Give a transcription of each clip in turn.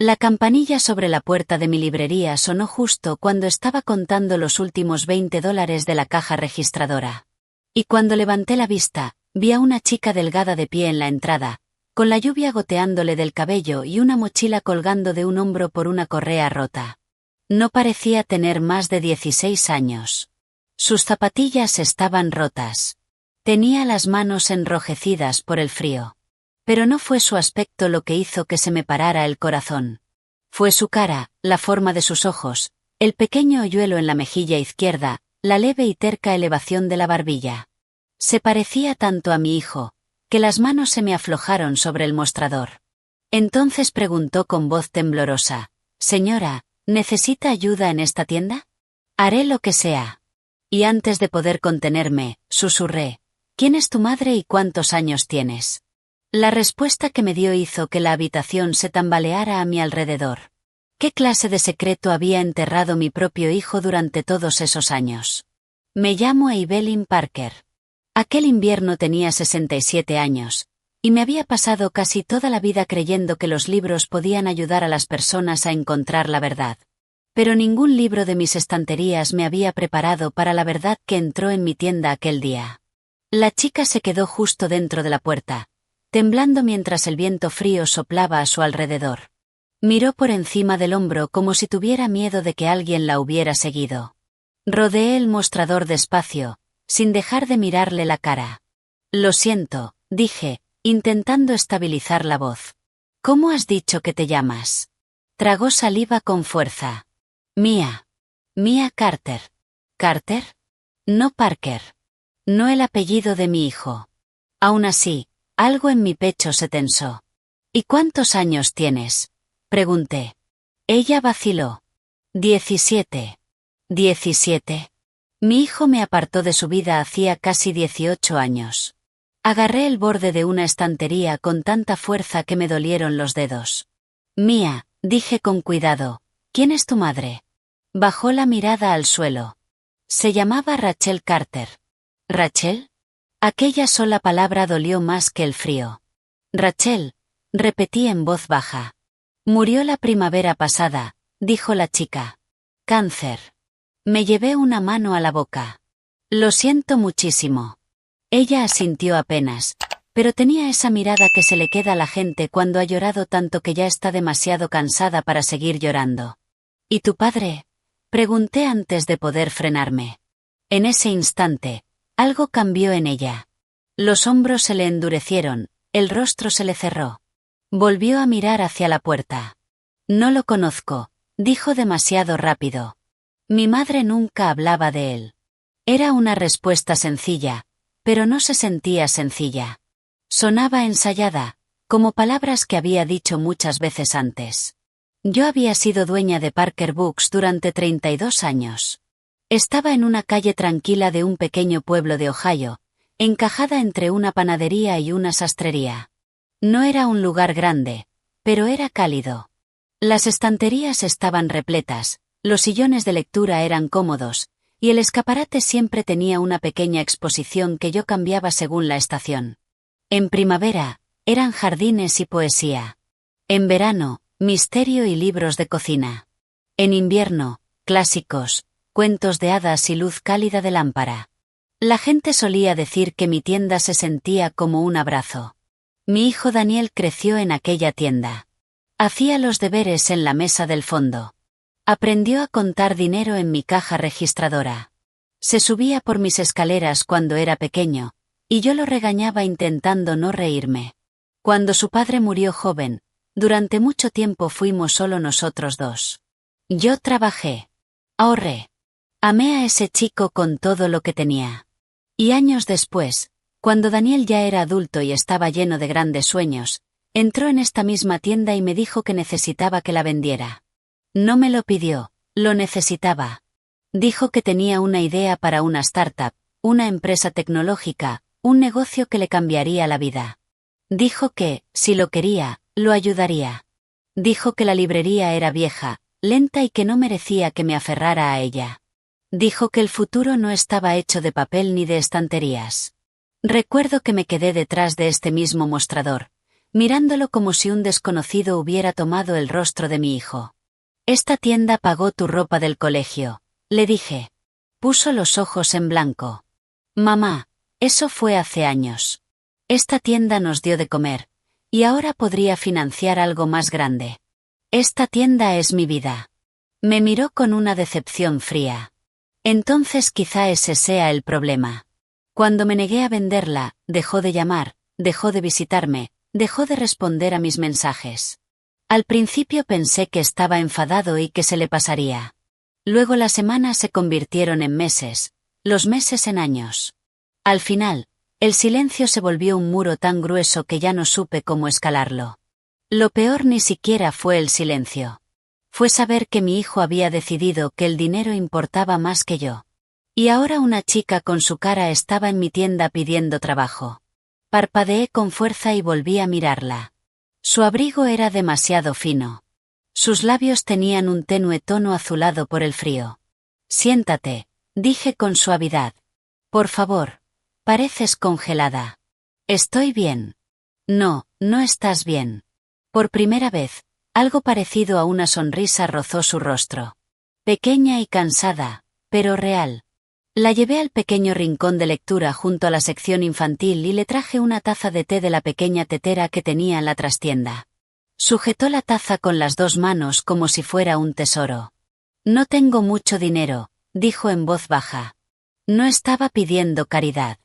La campanilla sobre la puerta de mi librería sonó justo cuando estaba contando los últimos $20 de la caja registradora. Y cuando levanté la vista, vi a una chica delgada de pie en la entrada, con la lluvia goteándole del cabello y una mochila colgando de un hombro por una correa rota. No parecía tener más de 16 años. Sus zapatillas estaban rotas. Tenía las manos enrojecidas por el frío. Pero no fue su aspecto lo que hizo que se me parara el corazón. Fue su cara, la forma de sus ojos, el pequeño hoyuelo en la mejilla izquierda, la leve y terca elevación de la barbilla. Se parecía tanto a mi hijo, que las manos se me aflojaron sobre el mostrador. Entonces preguntó con voz temblorosa: «Señora, ¿necesita ayuda en esta tienda? Haré lo que sea». Y antes de poder contenerme, susurré: «¿Quién es tu madre y cuántos años tienes?». La respuesta que me dio hizo que la habitación se tambaleara a mi alrededor. ¿Qué clase de secreto había enterrado mi propio hijo durante todos esos años? Me llamo Evelyn Parker. Aquel invierno tenía 67 años, y me había pasado casi toda la vida creyendo que los libros podían ayudar a las personas a encontrar la verdad. Pero ningún libro de mis estanterías me había preparado para la verdad que entró en mi tienda aquel día. La chica se quedó justo dentro de la puerta, temblando mientras el viento frío soplaba a su alrededor. Miró por encima del hombro como si tuviera miedo de que alguien la hubiera seguido. Rodeé el mostrador despacio, sin dejar de mirarle la cara. «Lo siento», dije, intentando estabilizar la voz. «¿Cómo has dicho que te llamas?». Tragó saliva con fuerza. «Mia. Mia Carter». «¿Carter? No Parker. No el apellido de mi hijo». Aún así, algo en mi pecho se tensó. «¿Y cuántos años tienes?», pregunté. Ella vaciló. 17. «¿17? Mi hijo me apartó de su vida hacía casi 18 años. Agarré el borde de una estantería con tanta fuerza que me dolieron los dedos. «Mía», dije con cuidado, «¿quién es tu madre?». Bajó la mirada al suelo. Se llamaba Rachel Carter. «¿Rachel?». Aquella sola palabra dolió más que el frío. «Rachel», repetí en voz baja. «Murió la primavera pasada», dijo la chica. «Cáncer». Me llevé una mano a la boca. «Lo siento muchísimo». Ella asintió apenas, pero tenía esa mirada que se le queda a la gente cuando ha llorado tanto que ya está demasiado cansada para seguir llorando. «¿Y tu padre?», pregunté antes de poder frenarme. En ese instante, algo cambió en ella. Los hombros se le endurecieron, el rostro se le cerró. Volvió a mirar hacia la puerta. «No lo conozco», dijo demasiado rápido. Mi madre nunca hablaba de él. Era una respuesta sencilla, pero no se sentía sencilla. Sonaba ensayada, como palabras que había dicho muchas veces antes. Yo había sido dueña de Parker Books durante 32 años. Estaba en una calle tranquila de un pequeño pueblo de Ohio, encajada entre una panadería y una sastrería. No era un lugar grande, pero era cálido. Las estanterías estaban repletas, los sillones de lectura eran cómodos, y el escaparate siempre tenía una pequeña exposición que yo cambiaba según la estación. En primavera, eran jardines y poesía. En verano, misterio y libros de cocina. En invierno, clásicos, cuentos de hadas y luz cálida de lámpara. La gente solía decir que mi tienda se sentía como un abrazo. Mi hijo Daniel creció en aquella tienda. Hacía los deberes en la mesa del fondo. Aprendió a contar dinero en mi caja registradora. Se subía por mis escaleras cuando era pequeño, y yo lo regañaba intentando no reírme. Cuando su padre murió joven, durante mucho tiempo fuimos solo nosotros dos. Yo trabajé. Ahorré. Amé a ese chico con todo lo que tenía. Y años después, cuando Daniel ya era adulto y estaba lleno de grandes sueños, entró en esta misma tienda y me dijo que necesitaba que la vendiera. No me lo pidió, lo necesitaba. Dijo que tenía una idea para una startup, una empresa tecnológica, un negocio que le cambiaría la vida. Dijo que, si lo quería, lo ayudaría. Dijo que la librería era vieja, lenta y que no merecía que me aferrara a ella. Dijo que el futuro no estaba hecho de papel ni de estanterías. Recuerdo que me quedé detrás de este mismo mostrador, mirándolo como si un desconocido hubiera tomado el rostro de mi hijo. «Esta tienda pagó tu ropa del colegio», le dije. Puso los ojos en blanco. «Mamá, eso fue hace años. Esta tienda nos dio de comer, y ahora podría financiar algo más grande. Esta tienda es mi vida». Me miró con una decepción fría. Entonces quizá ese sea el problema. Cuando me negué a venderla, dejó de llamar, dejó de visitarme, dejó de responder a mis mensajes. Al principio pensé que estaba enfadado y que se le pasaría. Luego las semanas se convirtieron en meses, los meses en años. Al final, el silencio se volvió un muro tan grueso que ya no supe cómo escalarlo. Lo peor ni siquiera fue el silencio. Fue saber que mi hijo había decidido que el dinero importaba más que yo. Y ahora una chica con su cara estaba en mi tienda pidiendo trabajo. Parpadeé con fuerza y volví a mirarla. Su abrigo era demasiado fino. Sus labios tenían un tenue tono azulado por el frío. «Siéntate», dije con suavidad. «Por favor. Pareces congelada». «Estoy bien». «No, no estás bien». Por primera vez, algo parecido a una sonrisa rozó su rostro. Pequeña y cansada, pero real. La llevé al pequeño rincón de lectura junto a la sección infantil y le traje una taza de té de la pequeña tetera que tenía en la trastienda. Sujetó la taza con las dos manos como si fuera un tesoro. «No tengo mucho dinero», dijo en voz baja. No estaba pidiendo caridad.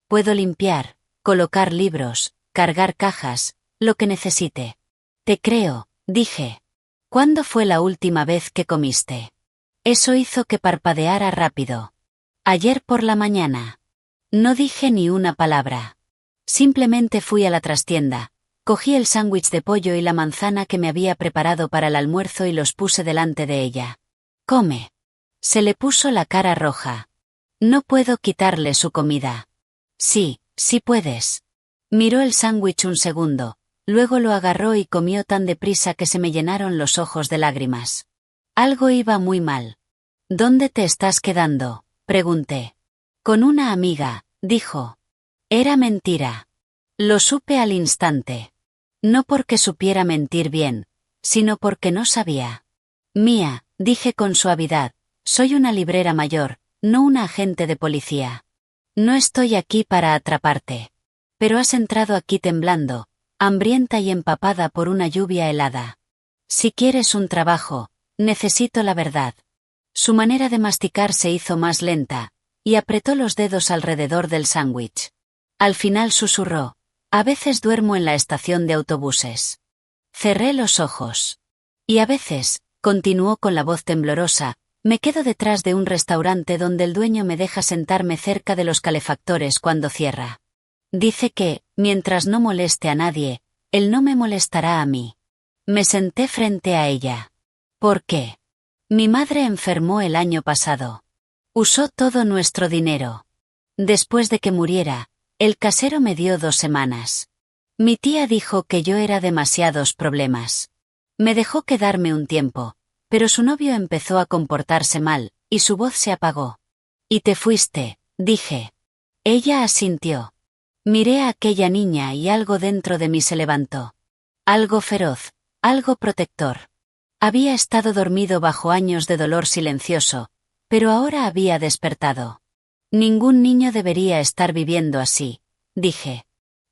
«Puedo limpiar, colocar libros, cargar cajas, lo que necesite». «Te creo», dije. «¿Cuándo fue la última vez que comiste?» Eso hizo que parpadeara rápido. «Ayer por la mañana». No dije ni una palabra. Simplemente fui a la trastienda, cogí el sándwich de pollo y la manzana que me había preparado para el almuerzo y los puse delante de ella. «Come». Se le puso la cara roja. «No puedo quitarle su comida». «Sí, sí puedes». Miró el sándwich un segundo. Luego lo agarró y comió tan deprisa que se me llenaron los ojos de lágrimas. Algo iba muy mal. «¿Dónde te estás quedando?», pregunté. «Con una amiga», dijo. Era mentira. Lo supe al instante. No porque supiera mentir bien, sino porque no sabía. «Mía», dije con suavidad, «soy una librera mayor, no una agente de policía. No estoy aquí para atraparte. Pero has entrado aquí temblando, hambrienta y empapada por una lluvia helada. Si quieres un trabajo, necesito la verdad». Su manera de masticar se hizo más lenta, y apretó los dedos alrededor del sándwich. Al final susurró: «A veces duermo en la estación de autobuses». Cerré los ojos. «Y a veces», continuó con la voz temblorosa, «me quedo detrás de un restaurante donde el dueño me deja sentarme cerca de los calefactores cuando cierra. Dice que, mientras no moleste a nadie, él no me molestará a mí». Me senté frente a ella. «¿Por qué?» «Mi madre enfermó el año pasado. Usó todo nuestro dinero. Después de que muriera, el casero me dio 2 semanas. Mi tía dijo que yo era demasiados problemas. Me dejó quedarme un tiempo, pero su novio empezó a comportarse mal, y su voz se apagó. «Y te fuiste», dije. Ella asintió. Miré a aquella niña y algo dentro de mí se levantó. Algo feroz, algo protector. Había estado dormido bajo años de dolor silencioso, pero ahora había despertado. «Ningún niño debería estar viviendo así», dije.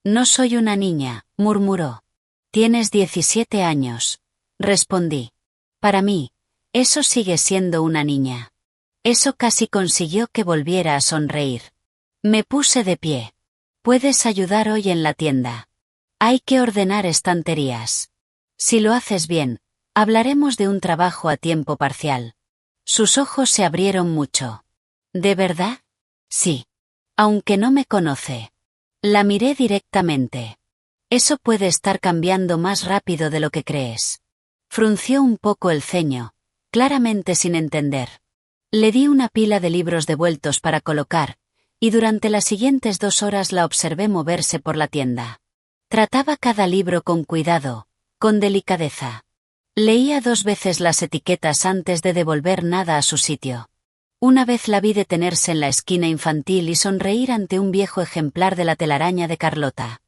«No soy una niña», murmuró. «Tienes 17 años», respondí. «Para mí, eso sigue siendo una niña». Eso casi consiguió que volviera a sonreír. Me puse de pie. «Puedes ayudar hoy en la tienda. Hay que ordenar estanterías. Si lo haces bien, hablaremos de un trabajo a tiempo parcial». Sus ojos se abrieron mucho. «¿De verdad?» «Sí. Aunque no me conoce». La miré directamente. «Eso puede estar cambiando más rápido de lo que crees». Frunció un poco el ceño, claramente sin entender. Le di una pila de libros devueltos para colocar, y durante las siguientes 2 horas la observé moverse por la tienda. Trataba cada libro con cuidado, con delicadeza. Leía 2 veces las etiquetas antes de devolver nada a su sitio. Una vez la vi detenerse en la esquina infantil y sonreír ante un viejo ejemplar de la telaraña de Carlota.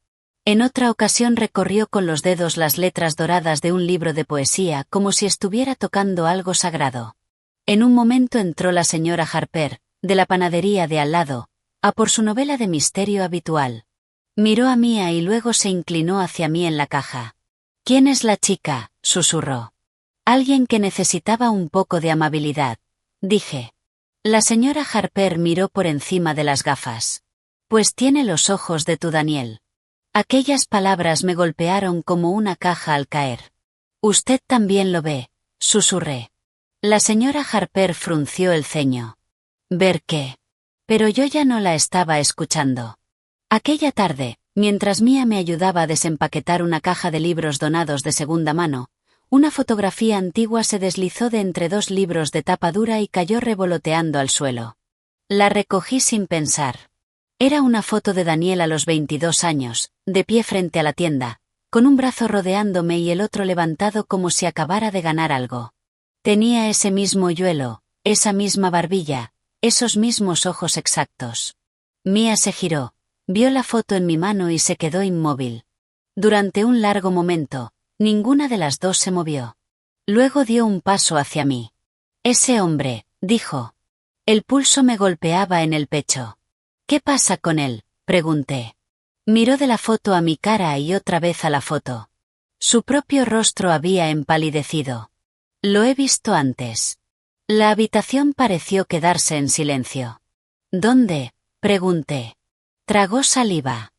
En otra ocasión recorrió con los dedos las letras doradas de un libro de poesía como si estuviera tocando algo sagrado. En un momento entró la señora Harper, de la panadería de al lado, a por su novela de misterio habitual. Miró a Mia y luego se inclinó hacia mí en la caja. «¿Quién es la chica?», susurró. «Alguien que necesitaba un poco de amabilidad», dije. La señora Harper miró por encima de las gafas. «Pues tiene los ojos de tu Daniel». Aquellas palabras me golpearon como una caja al caer. «Usted también lo ve», susurré. La señora Harper frunció el ceño. «¿Ver qué?». Pero yo ya no la estaba escuchando. Aquella tarde, mientras Mia me ayudaba a desempaquetar una caja de libros donados de segunda mano, una fotografía antigua se deslizó de entre dos libros de tapa dura y cayó revoloteando al suelo. La recogí sin pensar. Era una foto de Daniel a los 22 años, de pie frente a la tienda, con un brazo rodeándome y el otro levantado como si acabara de ganar algo. Tenía ese mismo hoyuelo, esa misma barbilla, esos mismos ojos exactos. Mia se giró, vio la foto en mi mano y se quedó inmóvil. Durante un largo momento, ninguna de las dos se movió. Luego dio un paso hacia mí. «Ese hombre», dijo. El pulso me golpeaba en el pecho. «¿Qué pasa con él?», pregunté. Miró de la foto a mi cara y otra vez a la foto. Su propio rostro había empalidecido. «Lo he visto antes». La habitación pareció quedarse en silencio. «¿Dónde?», pregunté. Tragó saliva.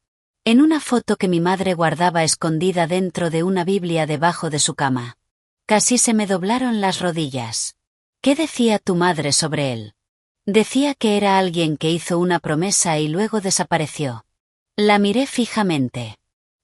«En una foto que mi madre guardaba escondida dentro de una Biblia debajo de su cama». Casi se me doblaron las rodillas. «¿Qué decía tu madre sobre él?». «Decía que era alguien que hizo una promesa y luego desapareció». La miré fijamente.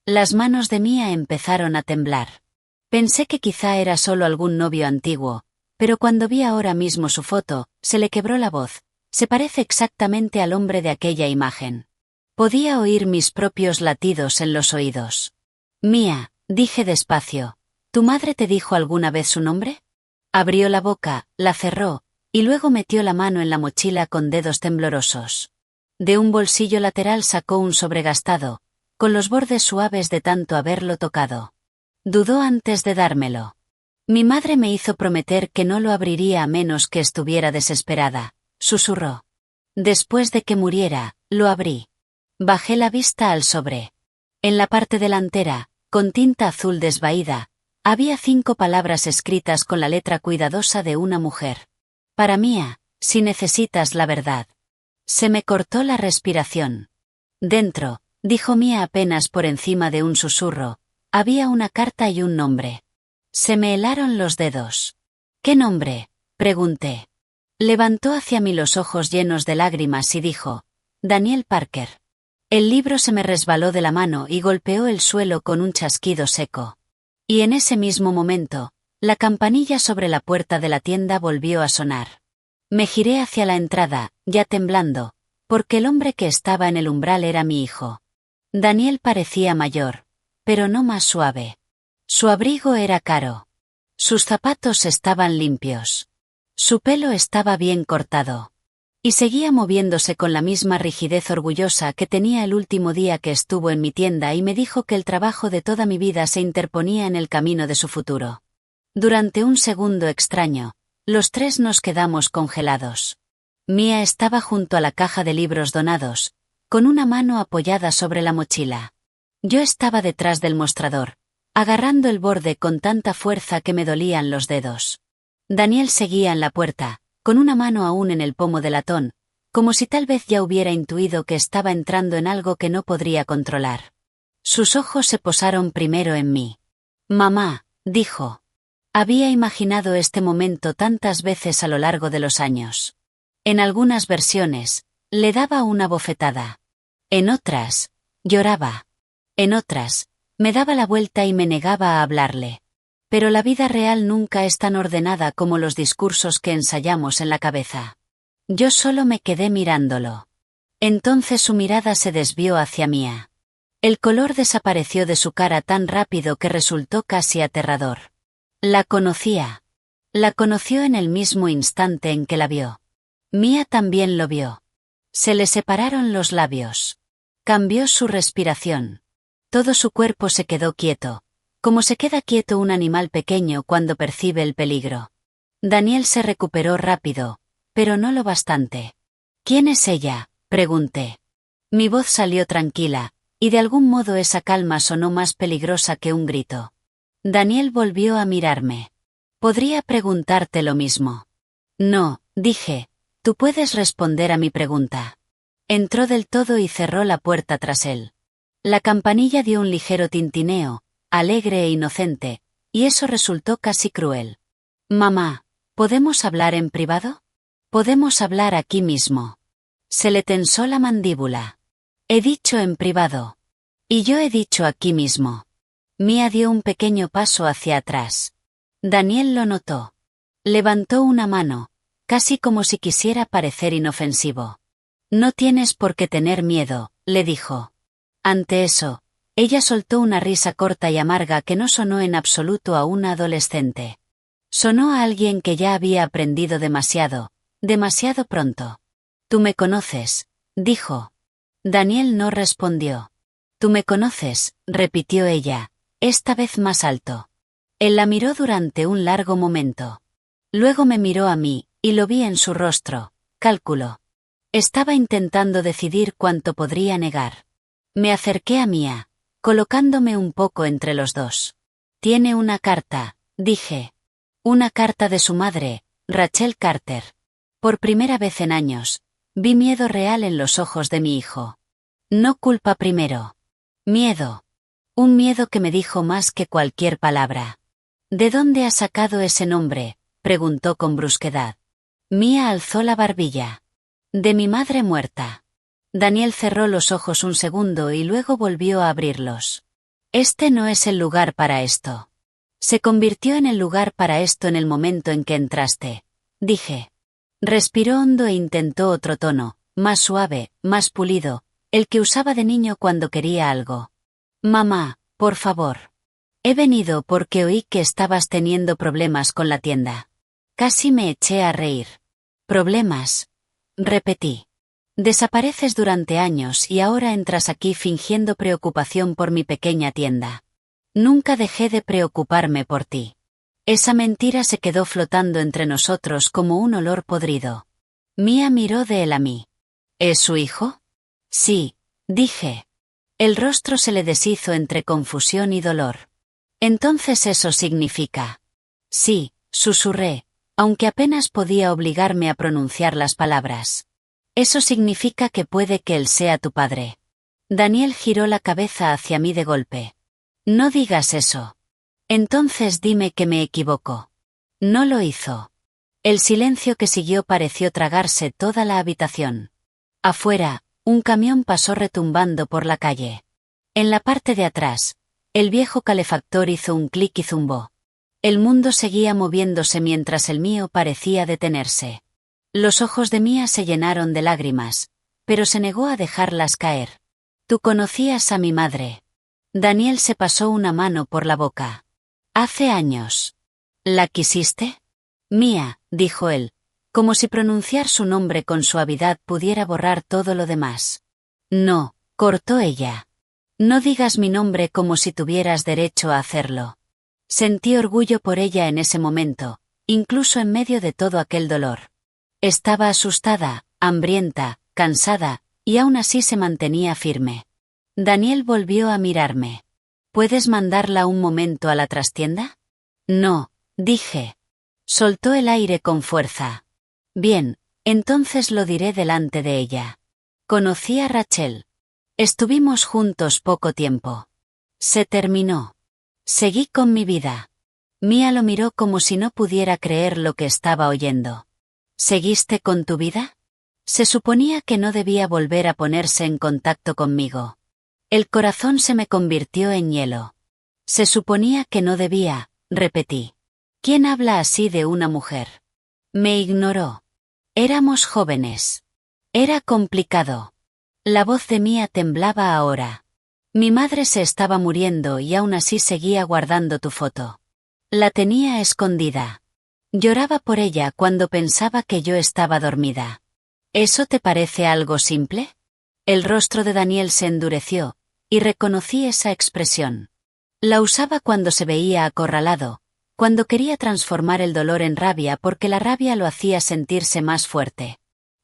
Las manos de Mia empezaron a temblar. Pensé que quizá era solo algún novio antiguo, pero cuando vi ahora mismo su foto, se le quebró la voz. Se parece exactamente al hombre de aquella imagen. Podía oír mis propios latidos en los oídos. «Mia», dije despacio, «¿tu madre te dijo alguna vez su nombre?». Abrió la boca, la cerró, y luego metió la mano en la mochila con dedos temblorosos. De un bolsillo lateral sacó un sobregastado, con los bordes suaves de tanto haberlo tocado. Dudó antes de dármelo. «Mi madre me hizo prometer que no lo abriría a menos que estuviera desesperada», susurró. «Después de que muriera, lo abrí». Bajé la vista al sobre. En la parte delantera, con tinta azul desvaída, había 5 palabras escritas con la letra cuidadosa de una mujer. «Para Mia, si necesitas la verdad». Se me cortó la respiración. Dentro, dijo Mia apenas por encima de un susurro, había una carta y un nombre. Se me helaron los dedos. «¿Qué nombre?», pregunté. Levantó hacia mí los ojos llenos de lágrimas y dijo: «Daniel Parker». El libro se me resbaló de la mano y golpeó el suelo con un chasquido seco. Y en ese mismo momento, la campanilla sobre la puerta de la tienda volvió a sonar. Me giré hacia la entrada, ya temblando, porque el hombre que estaba en el umbral era mi hijo. Daniel parecía mayor, pero no más suave. Su abrigo era caro. Sus zapatos estaban limpios. Su pelo estaba bien cortado. Y seguía moviéndose con la misma rigidez orgullosa que tenía el último día que estuvo en mi tienda y me dijo que el trabajo de toda mi vida se interponía en el camino de su futuro. Durante un segundo extraño, los tres nos quedamos congelados. Mia estaba junto a la caja de libros donados, con una mano apoyada sobre la mochila. Yo estaba detrás del mostrador, agarrando el borde con tanta fuerza que me dolían los dedos. Daniel seguía en la puerta, con una mano aún en el pomo del latón, como si tal vez ya hubiera intuido que estaba entrando en algo que no podría controlar. Sus ojos se posaron primero en mí. «Mamá», dijo. Había imaginado este momento tantas veces a lo largo de los años. En algunas versiones, le daba una bofetada. En otras, lloraba. En otras, me daba la vuelta y me negaba a hablarle. Pero la vida real nunca es tan ordenada como los discursos que ensayamos en la cabeza. Yo solo me quedé mirándolo. Entonces su mirada se desvió hacia Mia. El color desapareció de su cara tan rápido que resultó casi aterrador. La conocía. La conoció en el mismo instante en que la vio. Mia también lo vio. Se le separaron los labios. Cambió su respiración. Todo su cuerpo se quedó quieto, como se queda quieto un animal pequeño cuando percibe el peligro. Daniel se recuperó rápido, pero no lo bastante. ¿Quién es ella?, pregunté. Mi voz salió tranquila, y de algún modo esa calma sonó más peligrosa que un grito. Daniel volvió a mirarme. Podría preguntarte lo mismo. No, dije, tú puedes responder a mi pregunta. Entró del todo y cerró la puerta tras él. La campanilla dio un ligero tintineo, alegre e inocente, y eso resultó casi cruel. Mamá, ¿podemos hablar en privado? Podemos hablar aquí mismo. Se le tensó la mandíbula. He dicho en privado. Y yo he dicho aquí mismo. Mia dio un pequeño paso hacia atrás. Daniel lo notó. Levantó una mano, casi como si quisiera parecer inofensivo. No tienes por qué tener miedo, le dijo. Ante eso, ella soltó una risa corta y amarga que no sonó en absoluto a una adolescente. Sonó a alguien que ya había aprendido demasiado pronto. Tú me conoces, dijo. Daniel no respondió. Tú me conoces, repitió ella, esta vez más alto. Él la miró durante un largo momento. Luego me miró a mí, y lo vi en su rostro, cálculo. Estaba intentando decidir cuánto podría negar. Me acerqué a Mia, colocándome un poco entre los dos. Tiene una carta, dije. Una carta de su madre, Rachel Carter. Por primera vez en años, vi miedo real en los ojos de mi hijo. No culpa primero. Miedo. Un miedo que me dijo más que cualquier palabra. ¿De dónde ha sacado ese nombre?, preguntó con brusquedad. Mia alzó la barbilla. De mi madre muerta. Daniel cerró los ojos un segundo y luego volvió a abrirlos. Este no es el lugar para esto. Se convirtió en el lugar para esto en el momento en que entraste, dije. Respiró hondo e intentó otro tono, más suave, más pulido, el que usaba de niño cuando quería algo. Mamá, por favor. He venido porque oí que estabas teniendo problemas con la tienda. Casi me eché a reír. ¿Problemas? Repetí. Desapareces durante años y ahora entras aquí fingiendo preocupación por mi pequeña tienda. Nunca dejé de preocuparme por ti. Esa mentira se quedó flotando entre nosotros como un olor podrido. Mia miró de él a mí. ¿Es su hijo? Sí, dije. El rostro se le deshizo entre confusión y dolor. Entonces eso significa. Sí, susurré, aunque apenas podía obligarme a pronunciar las palabras. Eso significa que puede que él sea tu padre. Daniel giró la cabeza hacia mí de golpe. No digas eso. Entonces dime que me equivoco. No lo hizo. El silencio que siguió pareció tragarse toda la habitación. Afuera, un camión pasó retumbando por la calle. En la parte de atrás, el viejo calefactor hizo un clic y zumbó. El mundo seguía moviéndose mientras el mío parecía detenerse. Los ojos de Mia se llenaron de lágrimas, pero se negó a dejarlas caer. Tú conocías a mi madre. Daniel se pasó una mano por la boca. Hace años. ¿La quisiste? Mia, dijo él, como si pronunciar su nombre con suavidad pudiera borrar todo lo demás. No, cortó ella. No digas mi nombre como si tuvieras derecho a hacerlo. Sentí orgullo por ella en ese momento, incluso en medio de todo aquel dolor. Estaba asustada, hambrienta, cansada, y aún así se mantenía firme. Daniel volvió a mirarme. ¿Puedes mandarla un momento a la trastienda? No, dije. Soltó el aire con fuerza. Bien, entonces lo diré delante de ella. Conocí a Rachel. Estuvimos juntos poco tiempo. Se terminó. Seguí con mi vida. Mia lo miró como si no pudiera creer lo que estaba oyendo. ¿Seguiste con tu vida? Se suponía que no debía volver a ponerse en contacto conmigo. El corazón se me convirtió en hielo. Se suponía que no debía, repetí. ¿Quién habla así de una mujer? Me ignoró. Éramos jóvenes. Era complicado. La voz de Mia temblaba ahora. Mi madre se estaba muriendo y aún así seguía guardando tu foto. La tenía escondida. Lloraba por ella cuando pensaba que yo estaba dormida. ¿Eso te parece algo simple? El rostro de Daniel se endureció, y reconocí esa expresión. La usaba cuando se veía acorralado, cuando quería transformar el dolor en rabia porque la rabia lo hacía sentirse más fuerte.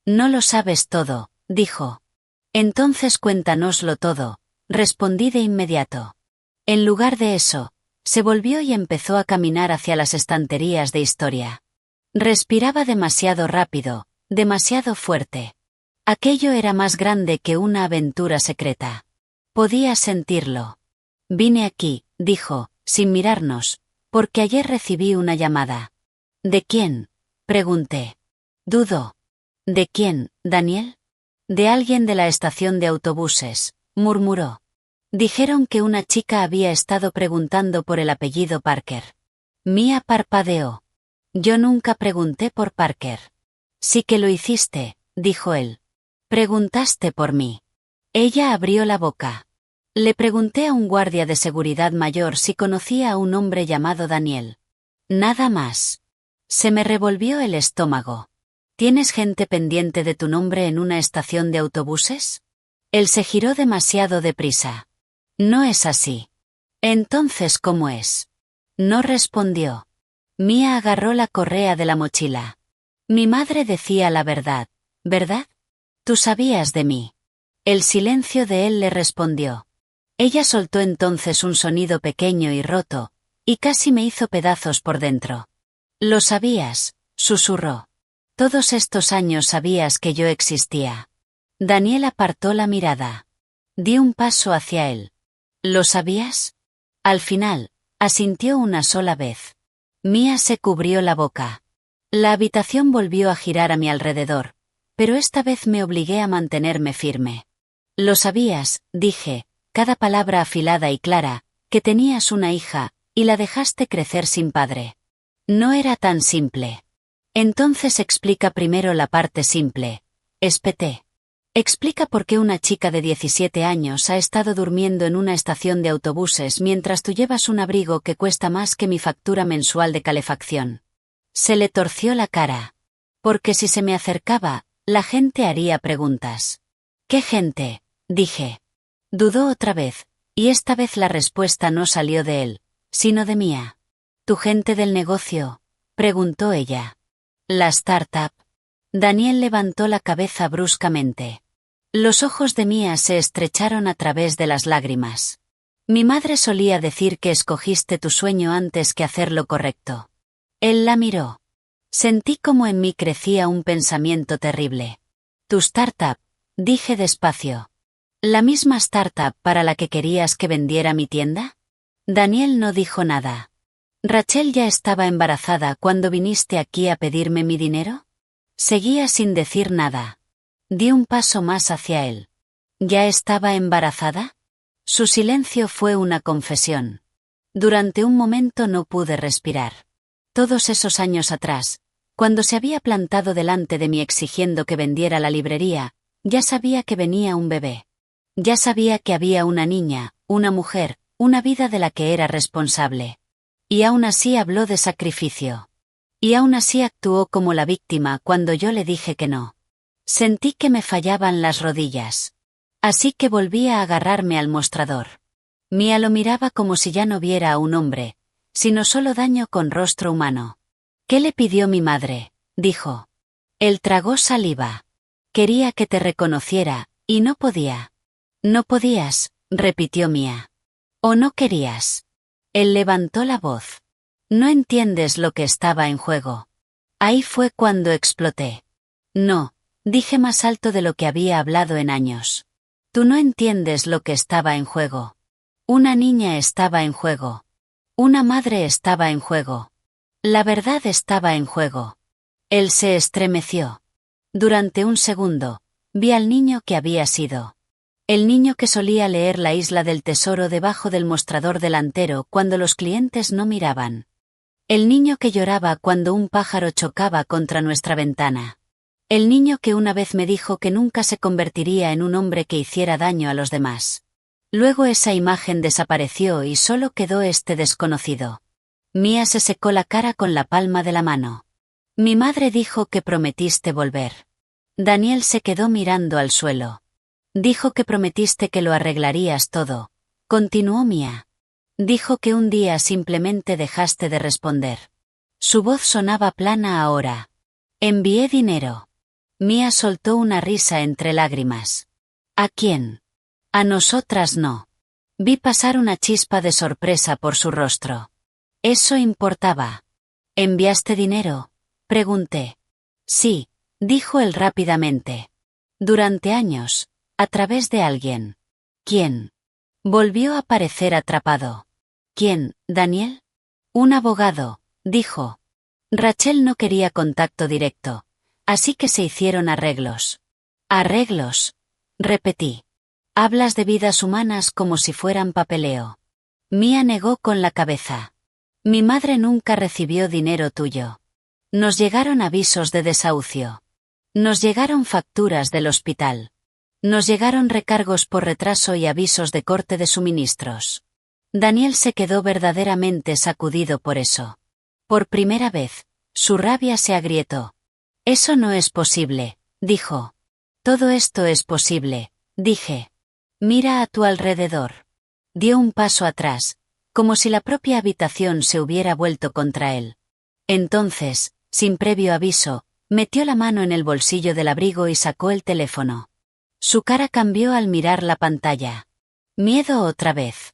No lo sabes todo, dijo. Entonces cuéntanoslo todo, respondí de inmediato. En lugar de eso, se volvió y empezó a caminar hacia las estanterías de historia. Respiraba demasiado rápido, demasiado fuerte. Aquello era más grande que una aventura secreta. Podía sentirlo. Vine aquí, dijo, sin mirarnos, porque ayer recibí una llamada. ¿De quién?, pregunté. Dudó. ¿De quién, Daniel? De alguien de la estación de autobuses, murmuró. Dijeron que una chica había estado preguntando por el apellido Parker. Mía parpadeó. Yo nunca pregunté por Parker. Sí que lo hiciste, dijo él. Preguntaste por mí. Ella abrió la boca. Le pregunté a un guardia de seguridad mayor si conocía a un hombre llamado Daniel. Nada más. Se me revolvió el estómago. ¿Tienes gente pendiente de tu nombre en una estación de autobuses? Él se giró demasiado deprisa. No es así. Entonces, ¿cómo es? No respondió. Mía agarró la correa de la mochila. Mi madre decía la verdad, ¿verdad? Tú sabías de mí. El silencio de él le respondió. Ella soltó entonces un sonido pequeño y roto, y casi me hizo pedazos por dentro. Lo sabías, susurró. Todos estos años sabías que yo existía. Daniel apartó la mirada. Di un paso hacia él. ¿Lo sabías? Al final, asintió una sola vez. Mía se cubrió la boca. La habitación volvió a girar a mi alrededor, pero esta vez me obligué a mantenerme firme. Lo sabías, dije, cada palabra afilada y clara, que tenías una hija, y la dejaste crecer sin padre. No era tan simple. Entonces explica primero la parte simple. Espeté. Explica por qué una chica de 17 años ha estado durmiendo en una estación de autobuses mientras tú llevas un abrigo que cuesta más que mi factura mensual de calefacción. Se le torció la cara. Porque si se me acercaba, la gente haría preguntas. ¿Qué gente?, dije. Dudó otra vez, y esta vez la respuesta no salió de él, sino de Mía. ¿Tu gente del negocio?, preguntó ella. La startup. Daniel levantó la cabeza bruscamente. Los ojos de Mía se estrecharon a través de las lágrimas. Mi madre solía decir que escogiste tu sueño antes que hacer lo correcto. Él la miró. Sentí como en mí crecía un pensamiento terrible. Tu startup, dije despacio. ¿La misma startup para la que querías que vendiera mi tienda? Daniel no dijo nada. ¿Rachel ya estaba embarazada cuando viniste aquí a pedirme mi dinero? Seguía sin decir nada. Di un paso más hacia él. ¿Ya estaba embarazada? Su silencio fue una confesión. Durante un momento no pude respirar. Todos esos años atrás, cuando se había plantado delante de mí exigiendo que vendiera la librería, ya sabía que venía un bebé. Ya sabía que había una niña, una mujer, una vida de la que era responsable. Y aún así habló de sacrificio. Y aún así actuó como la víctima cuando yo le dije que no. Sentí que me fallaban las rodillas. Así que volví a agarrarme al mostrador. Mía lo miraba como si ya no viera a un hombre, sino solo daño con rostro humano. ¿Qué le pidió mi madre?, dijo. Él tragó saliva. Quería que te reconociera, y no podía. No podías, repitió Mía. ¿O no querías? Él levantó la voz. No entiendes lo que estaba en juego. Ahí fue cuando exploté. No, dije más alto de lo que había hablado en años. Tú no entiendes lo que estaba en juego. Una niña estaba en juego. Una madre estaba en juego. La verdad estaba en juego. Él se estremeció. Durante un segundo, vi al niño que había sido. El niño que solía leer La isla del tesoro debajo del mostrador delantero cuando los clientes no miraban. El niño que lloraba cuando un pájaro chocaba contra nuestra ventana. El niño que una vez me dijo que nunca se convertiría en un hombre que hiciera daño a los demás. Luego esa imagen desapareció y solo quedó este desconocido. Mía se secó la cara con la palma de la mano. Mi madre dijo que prometiste volver. Daniel se quedó mirando al suelo. Dijo que prometiste que lo arreglarías todo. Continuó Mia. Dijo que un día simplemente dejaste de responder. Su voz sonaba plana ahora. Envié dinero. Mia soltó una risa entre lágrimas. ¿A quién? A nosotras no. Vi pasar una chispa de sorpresa por su rostro. Eso importaba. ¿Enviaste dinero? Pregunté. Sí, dijo él rápidamente. Durante años, a través de alguien. ¿Quién? Volvió a parecer atrapado. ¿Quién, Daniel? Un abogado, dijo. Rachel no quería contacto directo, así que se hicieron arreglos. ¿Arreglos? Repetí. Hablas de vidas humanas como si fueran papeleo. Mia negó con la cabeza. Mi madre nunca recibió dinero tuyo. Nos llegaron avisos de desahucio. Nos llegaron facturas del hospital. Nos llegaron recargos por retraso y avisos de corte de suministros. Daniel se quedó verdaderamente sacudido por eso. Por primera vez, su rabia se agrietó. Eso no es posible, dijo. Todo esto es posible, dije. Mira a tu alrededor. Dio un paso atrás, como si la propia habitación se hubiera vuelto contra él. Entonces, sin previo aviso, metió la mano en el bolsillo del abrigo y sacó el teléfono. Su cara cambió al mirar la pantalla. Miedo otra vez.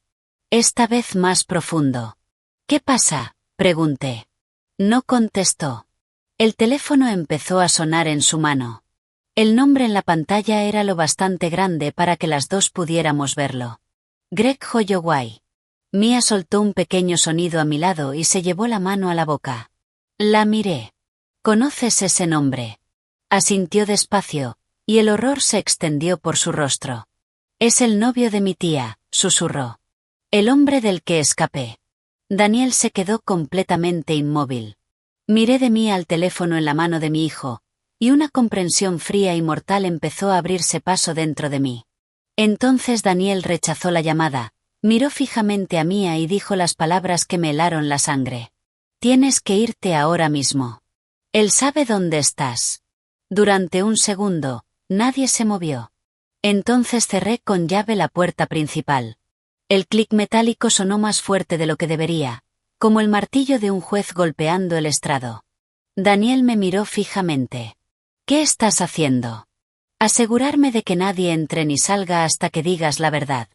Esta vez más profundo. ¿Qué pasa?, pregunté. No contestó. El teléfono empezó a sonar en su mano. El nombre en la pantalla era lo bastante grande para que las dos pudiéramos verlo. Greg Holloway. Mia soltó un pequeño sonido a mi lado y se llevó la mano a la boca. La miré. ¿Conoces ese nombre? Asintió despacio, y el horror se extendió por su rostro. Es el novio de mi tía, susurró. El hombre del que escapé. Daniel se quedó completamente inmóvil. Miré de mí al teléfono en la mano de mi hijo, y una comprensión fría y mortal empezó a abrirse paso dentro de mí. Entonces Daniel rechazó la llamada, miró fijamente a Mia y dijo las palabras que me helaron la sangre. Tienes que irte ahora mismo. Él sabe dónde estás. Durante un segundo, nadie se movió. Entonces cerré con llave la puerta principal. El clic metálico sonó más fuerte de lo que debería, como el martillo de un juez golpeando el estrado. Daniel me miró fijamente. ¿Qué estás haciendo? Asegurarme de que nadie entre ni salga hasta que digas la verdad.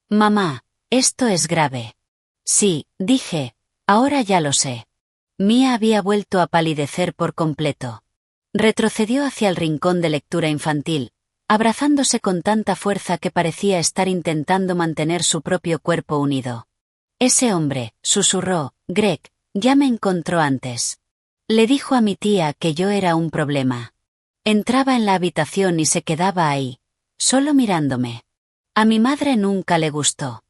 Mamá, esto es grave. Sí, dije, ahora ya lo sé. Mia había vuelto a palidecer por completo. Retrocedió hacia el rincón de lectura infantil, abrazándose con tanta fuerza que parecía estar intentando mantener su propio cuerpo unido. Ese hombre, susurró, Greg, ya me encontró antes. Le dijo a mi tía que yo era un problema. Entraba en la habitación y se quedaba ahí, solo mirándome. A mi madre nunca le gustó.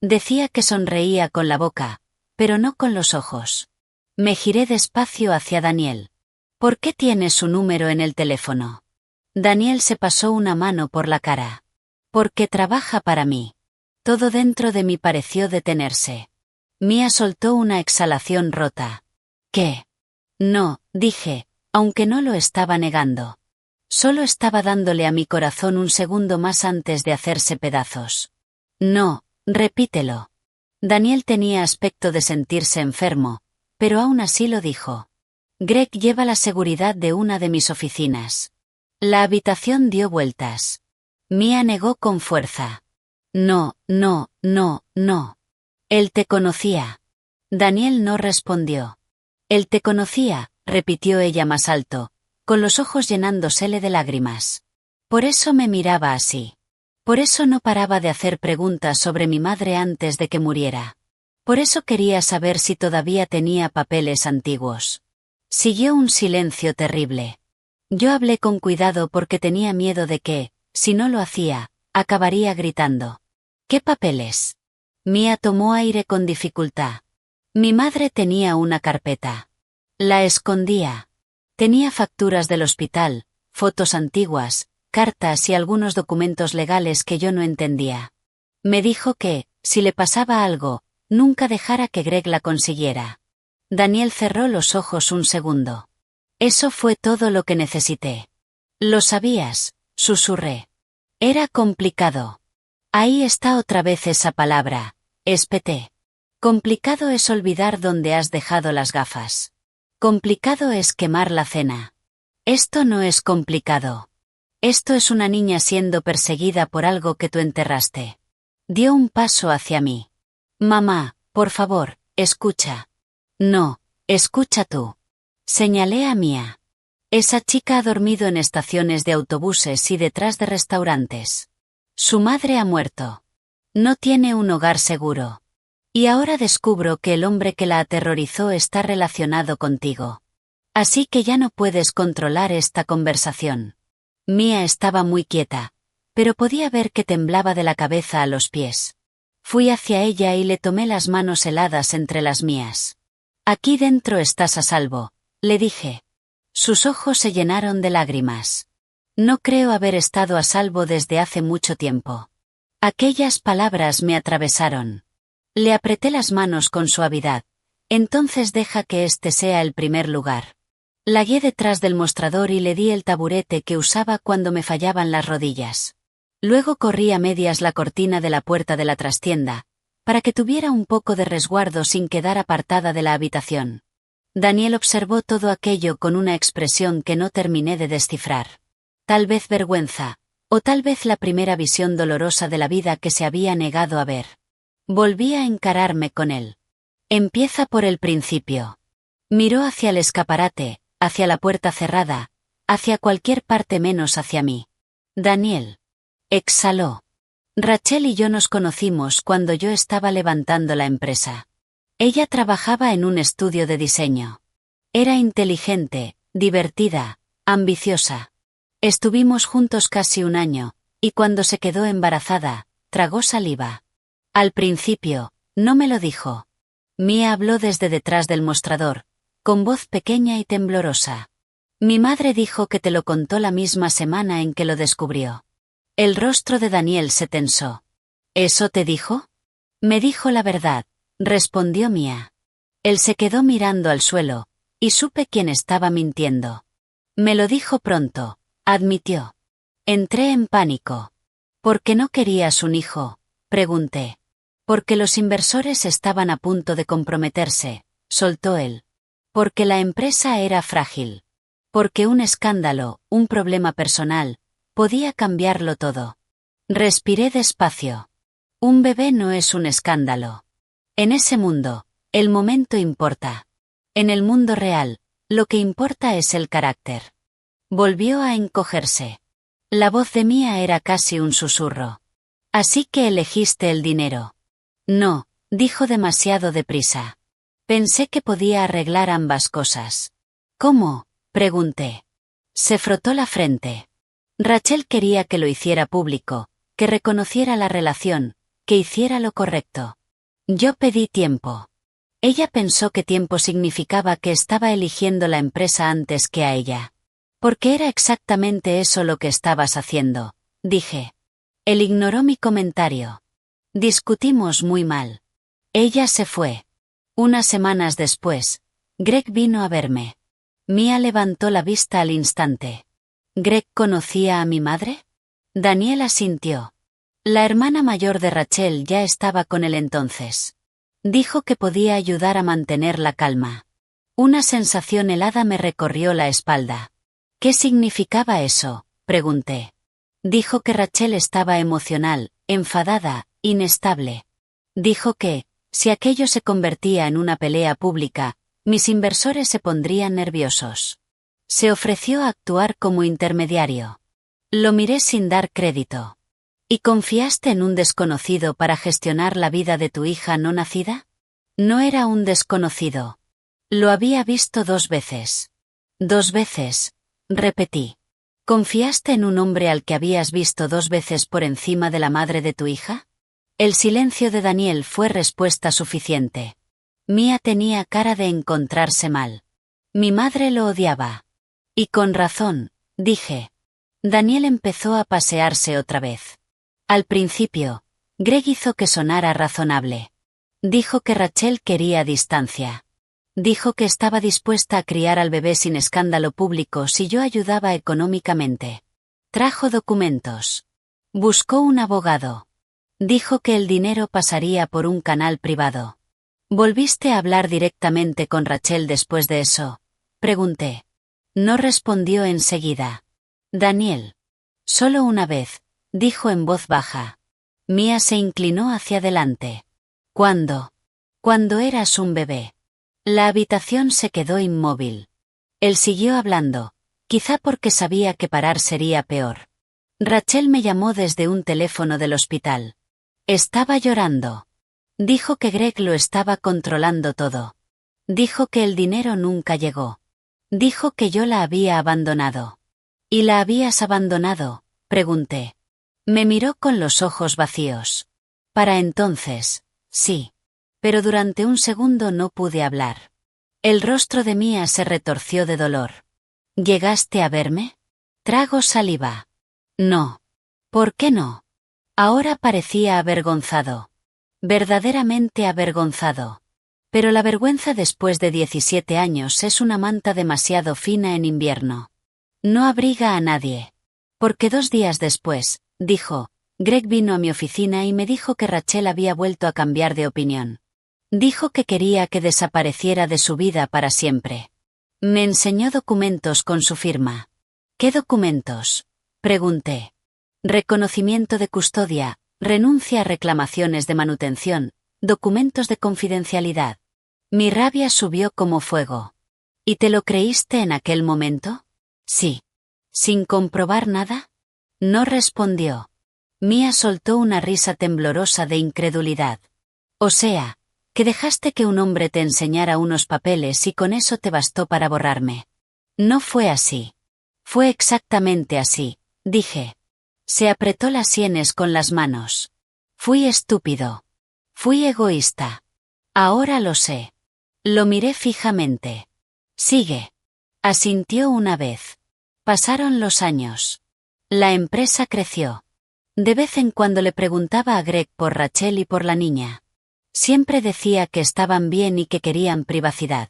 Decía que sonreía con la boca, pero no con los ojos. Me giré despacio hacia Daniel. ¿Por qué tiene su número en el teléfono? Daniel se pasó una mano por la cara. Porque trabaja para mí. Todo dentro de mí pareció detenerse. Mia soltó una exhalación rota. ¿Qué? No, dije, aunque no lo estaba negando. Solo estaba dándole a mi corazón un segundo más antes de hacerse pedazos. No, repítelo. Daniel tenía aspecto de sentirse enfermo, pero aún así lo dijo. Greg lleva la seguridad de una de mis oficinas. La habitación dio vueltas. Mia negó con fuerza. No, no, no, no. Él te conocía. Daniel no respondió. Él te conocía, repitió ella más alto, con los ojos llenándosele de lágrimas. Por eso me miraba así. Por eso no paraba de hacer preguntas sobre mi madre antes de que muriera. Por eso quería saber si todavía tenía papeles antiguos. Siguió un silencio terrible. Yo hablé con cuidado porque tenía miedo de que, si no lo hacía, acabaría gritando. ¿Qué papeles? Mia tomó aire con dificultad. Mi madre tenía una carpeta. La escondía. Tenía facturas del hospital, fotos antiguas, cartas y algunos documentos legales que yo no entendía. Me dijo que, si le pasaba algo, nunca dejara que Greg la consiguiera. Daniel cerró los ojos un segundo. Eso fue todo lo que necesité. Lo sabías, susurré. Era complicado. Ahí está otra vez esa palabra, espeté. Complicado es olvidar dónde has dejado las gafas. Complicado es quemar la cena. Esto no es complicado. Esto es una niña siendo perseguida por algo que tú enterraste. Dio un paso hacia mí. Mamá, por favor, escucha. No, escucha tú. Señalé a Mia. Esa chica ha dormido en estaciones de autobuses y detrás de restaurantes. Su madre ha muerto. No tiene un hogar seguro. Y ahora descubro que el hombre que la aterrorizó está relacionado contigo. Así que ya no puedes controlar esta conversación. Mia estaba muy quieta, pero podía ver que temblaba de la cabeza a los pies. Fui hacia ella y le tomé las manos heladas entre las mías. Aquí dentro estás a salvo, le dije. Sus ojos se llenaron de lágrimas. No creo haber estado a salvo desde hace mucho tiempo. Aquellas palabras me atravesaron. Le apreté las manos con suavidad. Entonces deja que este sea el primer lugar. La guié detrás del mostrador y le di el taburete que usaba cuando me fallaban las rodillas. Luego corrí a medias la cortina de la puerta de la trastienda, para que tuviera un poco de resguardo sin quedar apartada de la habitación. Daniel observó todo aquello con una expresión que no terminé de descifrar. Tal vez vergüenza, o tal vez la primera visión dolorosa de la vida que se había negado a ver. Volví a encararme con él. Empieza por el principio. Miró hacia el escaparate, hacia la puerta cerrada, hacia cualquier parte menos hacia mí. Daniel. Exhaló. Rachel y yo nos conocimos cuando yo estaba levantando la empresa. Ella trabajaba en un estudio de diseño. Era inteligente, divertida, ambiciosa. Estuvimos juntos casi un año, y cuando se quedó embarazada, tragó saliva. Al principio, no me lo dijo. Mia habló desde detrás del mostrador, con voz pequeña y temblorosa. Mi madre dijo que te lo contó la misma semana en que lo descubrió. El rostro de Daniel se tensó. ¿Eso te dijo? Me dijo la verdad, respondió Mia. Él se quedó mirando al suelo, y supe quién estaba mintiendo. Me lo dijo pronto, admitió. Entré en pánico. ¿Por qué no querías un hijo?, pregunté. Porque los inversores estaban a punto de comprometerse, soltó él. Porque la empresa era frágil. Porque un escándalo, un problema personal, podía cambiarlo todo. Respiré despacio. Un bebé no es un escándalo. En ese mundo, el momento importa. En el mundo real, lo que importa es el carácter. Volvió a encogerse. La voz de Mia era casi un susurro. Así que elegiste el dinero. No, dijo demasiado deprisa. Pensé que podía arreglar ambas cosas. ¿Cómo?, pregunté. Se frotó la frente. Rachel quería que lo hiciera público, que reconociera la relación, que hiciera lo correcto. Yo pedí tiempo. Ella pensó que tiempo significaba que estaba eligiendo la empresa antes que a ella. Porque era exactamente eso lo que estabas haciendo, dije. Él ignoró mi comentario. Discutimos muy mal. Ella se fue. Unas semanas después, Greg vino a verme. Mia levantó la vista al instante. ¿Greg conocía a mi madre? Daniel asintió. La hermana mayor de Rachel ya estaba con él entonces. Dijo que podía ayudar a mantener la calma. Una sensación helada me recorrió la espalda. ¿Qué significaba eso?, pregunté. Dijo que Rachel estaba emocional, enfadada, inestable. Dijo que, si aquello se convertía en una pelea pública, mis inversores se pondrían nerviosos. Se ofreció a actuar como intermediario. Lo miré sin dar crédito. ¿Y confiaste en un desconocido para gestionar la vida de tu hija no nacida? No era un desconocido. Lo había visto 2 veces. 2 veces, repetí. ¿Confiaste en un hombre al que habías visto 2 veces por encima de la madre de tu hija? El silencio de Daniel fue respuesta suficiente. Mia tenía cara de encontrarse mal. Mi madre lo odiaba. Y con razón, dije. Daniel empezó a pasearse otra vez. Al principio, Greg hizo que sonara razonable. Dijo que Rachel quería distancia. Dijo que estaba dispuesta a criar al bebé sin escándalo público si yo ayudaba económicamente. Trajo documentos. Buscó un abogado. Dijo que el dinero pasaría por un canal privado. ¿Volviste a hablar directamente con Rachel después de eso? Pregunté. No respondió enseguida. Daniel. Solo una vez, dijo en voz baja. Mia se inclinó hacia adelante. ¿Cuándo? Cuando eras un bebé. La habitación se quedó inmóvil. Él siguió hablando, quizá porque sabía que parar sería peor. Rachel me llamó desde un teléfono del hospital. Estaba llorando. Dijo que Greg lo estaba controlando todo. Dijo que el dinero nunca llegó. Dijo que yo la había abandonado. ¿Y la habías abandonado? Pregunté. Me miró con los ojos vacíos. Para entonces, sí. Pero durante un segundo no pude hablar. El rostro de Mia se retorció de dolor. ¿Llegaste a verme? Trago saliva. No. ¿Por qué no? Ahora parecía avergonzado. Verdaderamente avergonzado. Pero la vergüenza después de 17 años es una manta demasiado fina en invierno. No abriga a nadie. Porque 2 días después, dijo, Greg vino a mi oficina y me dijo que Rachel había vuelto a cambiar de opinión. Dijo que quería que desapareciera de su vida para siempre. Me enseñó documentos con su firma. ¿Qué documentos? Pregunté. Reconocimiento de custodia, renuncia a reclamaciones de manutención, documentos de confidencialidad. Mi rabia subió como fuego. ¿Y te lo creíste en aquel momento? Sí. ¿Sin comprobar nada? No respondió. Mia soltó una risa temblorosa de incredulidad. O sea, que dejaste que un hombre te enseñara unos papeles y con eso te bastó para borrarme. No fue así. Fue exactamente así, dije. Se apretó las sienes con las manos. Fui estúpido. Fui egoísta. Ahora lo sé. Lo miré fijamente. Sigue. Asintió una vez. Pasaron los años. La empresa creció. De vez en cuando le preguntaba a Greg por Rachel y por la niña. Siempre decía que estaban bien y que querían privacidad.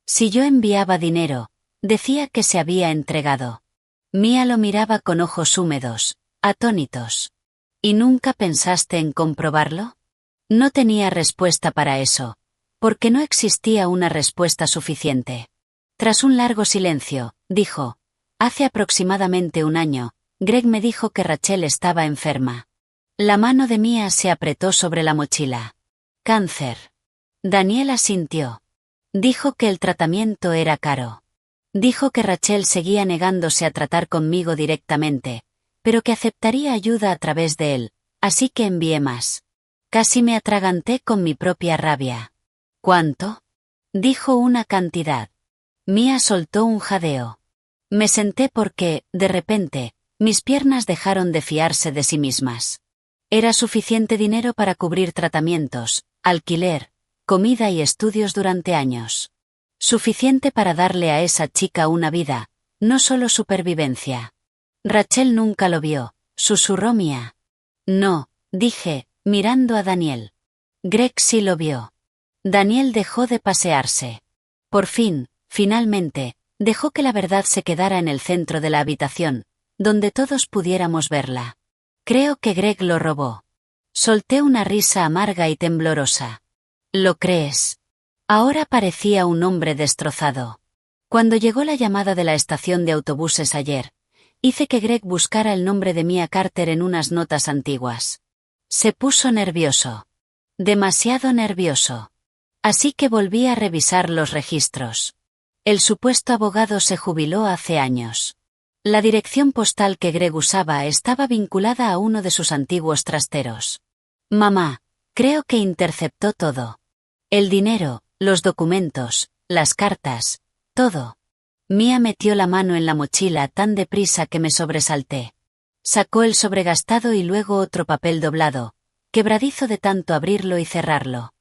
Si yo enviaba dinero, decía que se había entregado. Mia lo miraba con ojos húmedos, atónitos. ¿Y nunca pensaste en comprobarlo? No tenía respuesta para eso, porque no existía una respuesta suficiente. Tras un largo silencio, dijo, hace aproximadamente un año, Greg me dijo que Rachel estaba enferma. La mano de Mia se apretó sobre la mochila. Cáncer. Daniel asintió. Dijo que el tratamiento era caro. Dijo que Rachel seguía negándose a tratar conmigo directamente, pero que aceptaría ayuda a través de él, así que envié más. Casi me atraganté con mi propia rabia. ¿Cuánto? Dijo una cantidad. Mia soltó un jadeo. Me senté porque, de repente, mis piernas dejaron de fiarse de sí mismas. Era suficiente dinero para cubrir tratamientos, alquiler, comida y estudios durante años. Suficiente para darle a esa chica una vida, no solo supervivencia. Rachel nunca lo vio, susurró Mia. No, dije, mirando a Daniel. Greg sí lo vio. Daniel dejó de pasearse. Por fin, finalmente, dejó que la verdad se quedara en el centro de la habitación, donde todos pudiéramos verla. Creo que Greg lo robó. Solté una risa amarga y temblorosa. ¿Lo crees? Ahora parecía un hombre destrozado. Cuando llegó la llamada de la estación de autobuses ayer, hice que Greg buscara el nombre de Mia Carter en unas notas antiguas. Se puso nervioso. Demasiado nervioso. Así que volví a revisar los registros. El supuesto abogado se jubiló hace años. La dirección postal que Greg usaba estaba vinculada a uno de sus antiguos trasteros. Mamá, creo que interceptó todo. El dinero, los documentos, las cartas, todo. Mia metió la mano en la mochila tan deprisa que me sobresalté. Sacó el sobregastado y luego otro papel doblado, quebradizo de tanto abrirlo y cerrarlo.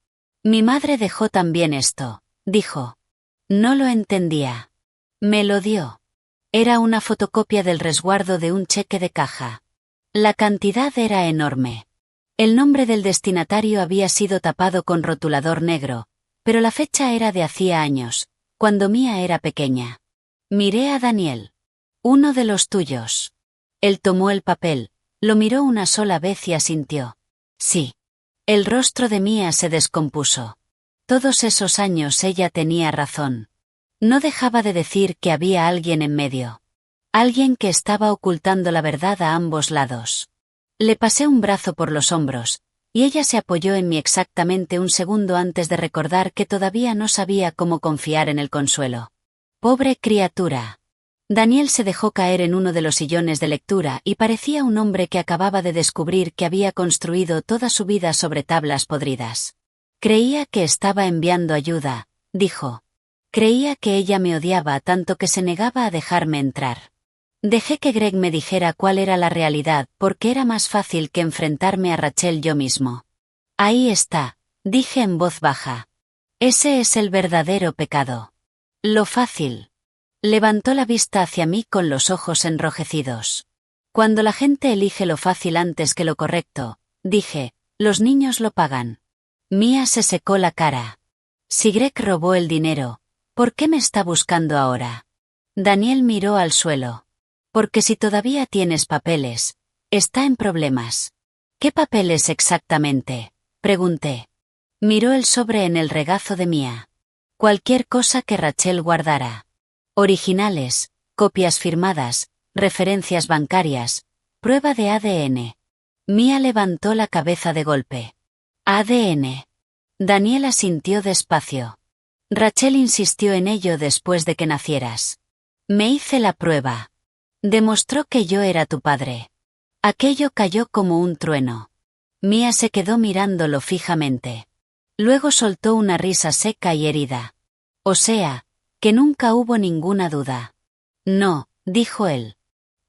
Mi madre dejó también esto, dijo. No lo entendía. Me lo dio. Era una fotocopia del resguardo de un cheque de caja. La cantidad era enorme. El nombre del destinatario había sido tapado con rotulador negro, pero la fecha era de hacía años, cuando Mia era pequeña. Miré a Daniel. Uno de los tuyos. Él tomó el papel, Lo miró una sola vez y asintió. Sí. El rostro de Mia se descompuso. Todos esos años ella tenía razón. No dejaba de decir que había alguien en medio. Alguien que estaba ocultando la verdad a ambos lados. Le pasé un brazo por los hombros, y ella se apoyó en mí exactamente un segundo antes de recordar que todavía no sabía cómo confiar en el consuelo. Pobre criatura. Daniel se dejó caer en uno de los sillones de lectura y parecía un hombre que acababa de descubrir que había construido toda su vida sobre tablas podridas. Creía que estaba enviando ayuda, dijo. Creía que ella me odiaba tanto que se negaba a dejarme entrar. Dejé que Greg me dijera cuál era la realidad porque era más fácil que enfrentarme a Rachel yo mismo. Ahí está, dije en voz baja. Ese es el verdadero pecado. Lo fácil. Levantó la vista hacia mí con los ojos enrojecidos. Cuando la gente elige lo fácil antes que lo correcto, dije, los niños lo pagan. Mia se secó la cara. Si Greg robó el dinero, ¿por qué me está buscando ahora? Daniel miró al suelo. Porque si todavía tienes papeles, está en problemas. ¿Qué papeles exactamente? Pregunté. Miró el sobre en el regazo de Mia. Cualquier cosa que Rachel guardara. Originales, copias firmadas, referencias bancarias, prueba de ADN. Mia levantó la cabeza de golpe. ADN. Daniel asintió despacio. Rachel insistió en ello después de que nacieras. Me hice la prueba. Demostró que yo era tu padre. Aquello cayó como un trueno. Mia se quedó mirándolo fijamente. Luego soltó una risa seca y herida. O sea, que nunca hubo ninguna duda. No, dijo él.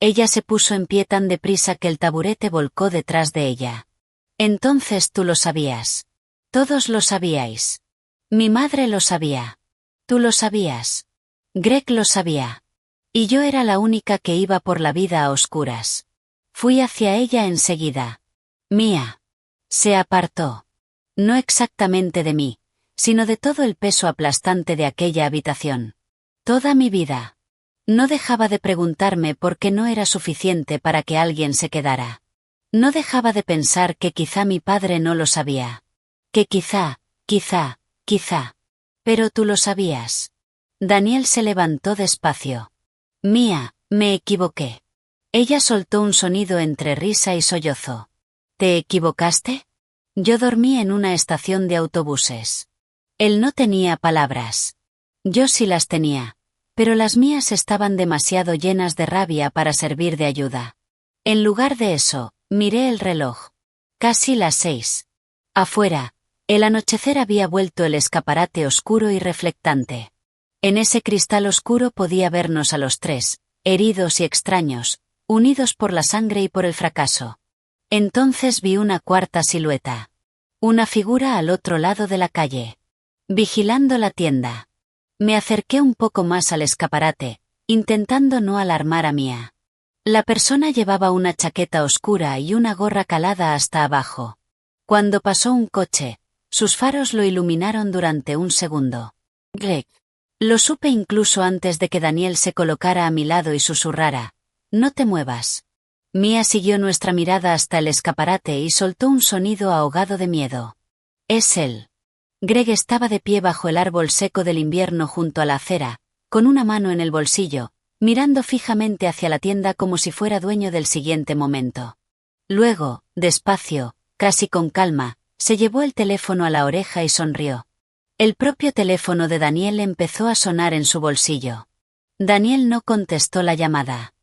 Ella se puso en pie tan deprisa que el taburete volcó detrás de ella. Entonces tú lo sabías. Todos lo sabíais. Mi madre lo sabía. Tú lo sabías. Greg lo sabía. Y yo era la única que iba por la vida a oscuras. Fui hacia ella enseguida. Mia. Se apartó. No exactamente de mí, sino de todo el peso aplastante de aquella habitación. Toda mi vida. No dejaba de preguntarme por qué no era suficiente para que alguien se quedara. No dejaba de pensar que quizá mi padre no lo sabía. Que quizá. Pero tú lo sabías. Daniel se levantó despacio. Mia, me equivoqué. Ella soltó un sonido entre risa y sollozo. ¿Te equivocaste? Yo dormí en una estación de autobuses. Él no tenía palabras. Yo sí las tenía, pero las mías estaban demasiado llenas de rabia para servir de ayuda. En lugar de eso, miré el reloj. Casi las 6. Afuera, el anochecer había vuelto el escaparate oscuro y reflectante. En ese cristal oscuro podía vernos a los tres, heridos y extraños, unidos por la sangre y por el fracaso. Entonces vi una cuarta silueta. Una figura al otro lado de la calle. Vigilando la tienda. Me acerqué un poco más al escaparate, intentando no alarmar a Mia. La persona llevaba una chaqueta oscura y una gorra calada hasta abajo. Cuando pasó un coche, sus faros lo iluminaron durante un segundo. Greg. Lo supe incluso antes de que Daniel se colocara a mi lado y susurrara. No te muevas. Mia siguió nuestra mirada hasta el escaparate y soltó un sonido ahogado de miedo. Es él. Greg estaba de pie bajo el árbol seco del invierno junto a la acera, con una mano en el bolsillo, mirando fijamente hacia la tienda como si fuera dueño del siguiente momento. Luego, despacio, casi con calma, se llevó el teléfono a la oreja y sonrió. El propio teléfono de Daniel empezó a sonar en su bolsillo. Daniel no contestó la llamada.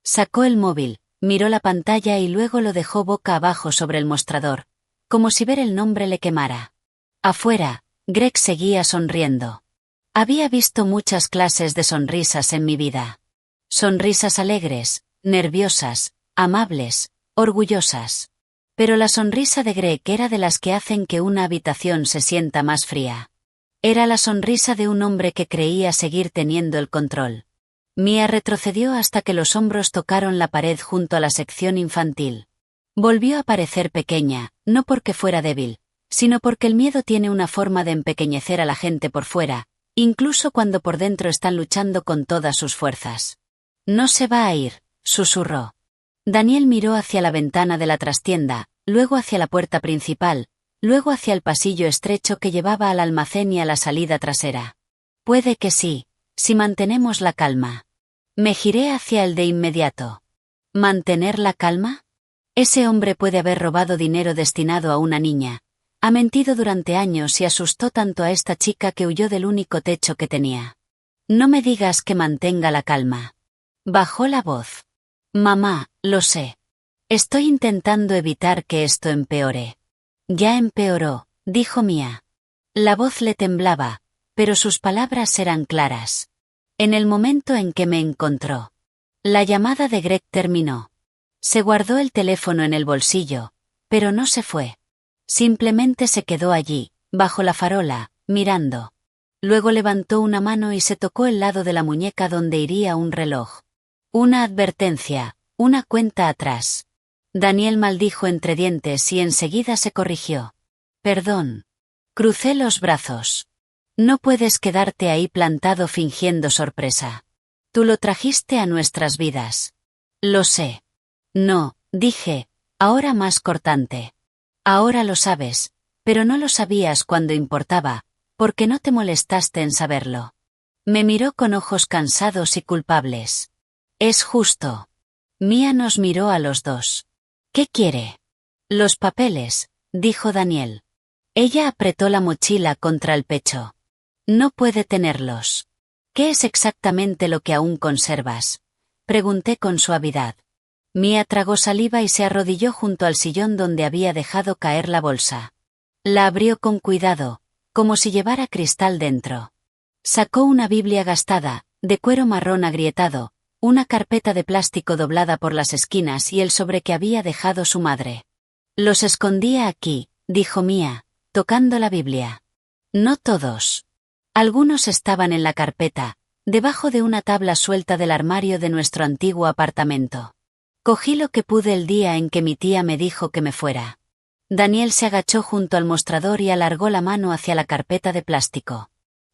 Sacó el móvil, miró la pantalla y luego lo dejó boca abajo sobre el mostrador, como si ver el nombre le quemara. Afuera, Greg seguía sonriendo. Había visto muchas clases de sonrisas en mi vida. Sonrisas alegres, nerviosas, amables, orgullosas. Pero la sonrisa de Greg era de las que hacen que una habitación se sienta más fría. Era la sonrisa de un hombre que creía seguir teniendo el control. Mia retrocedió hasta que los hombros tocaron la pared junto a la sección infantil. Volvió a parecer pequeña, no porque fuera débil, sino porque el miedo tiene una forma de empequeñecer a la gente por fuera, incluso cuando por dentro están luchando con todas sus fuerzas. No se va a ir, susurró. Daniel miró hacia la ventana de la trastienda, luego hacia la puerta principal, luego hacia el pasillo estrecho que llevaba al almacén y a la salida trasera. Puede que sí, si mantenemos la calma. Me giré hacia él de inmediato. ¿Mantener la calma? Ese hombre puede haber robado dinero destinado a una niña. Ha mentido durante años y asustó tanto a esta chica que huyó del único techo que tenía. No me digas que mantenga la calma. Bajó la voz. Mamá, lo sé. Estoy intentando evitar que esto empeore. Ya empeoró, dijo Mia. La voz le temblaba, pero sus palabras eran claras. En el momento en que me encontró. La llamada de Greg terminó. Se guardó el teléfono en el bolsillo, pero no se fue. Simplemente se quedó allí, bajo la farola, mirando. Luego levantó una mano y se tocó el lado de la muñeca donde iría un reloj. Una advertencia, una cuenta atrás. Daniel maldijo entre dientes y enseguida se corrigió. Perdón. Crucé los brazos. No puedes quedarte ahí plantado fingiendo sorpresa. Tú lo trajiste a nuestras vidas. Lo sé. No, dije, ahora más cortante. Ahora lo sabes, pero no lo sabías cuando importaba, porque no te molestaste en saberlo. Me miró con ojos cansados y culpables. Es justo. Mia nos miró a los dos. ¿Qué quiere? Los papeles, dijo Daniel. Ella apretó la mochila contra el pecho. No puede tenerlos. ¿Qué es exactamente lo que aún conservas? Pregunté con suavidad. Mia tragó saliva y se arrodilló junto al sillón donde había dejado caer la bolsa. La abrió con cuidado, como si llevara cristal dentro. Sacó una Biblia gastada, de cuero marrón agrietado, una carpeta de plástico doblada por las esquinas y el sobre que había dejado su madre. Los escondía aquí, dijo Mia, tocando la Biblia. No todos. Algunos estaban en la carpeta, debajo de una tabla suelta del armario de nuestro antiguo apartamento. Cogí lo que pude el día en que mi tía me dijo que me fuera. Daniel se agachó junto al mostrador y alargó la mano hacia la carpeta de plástico.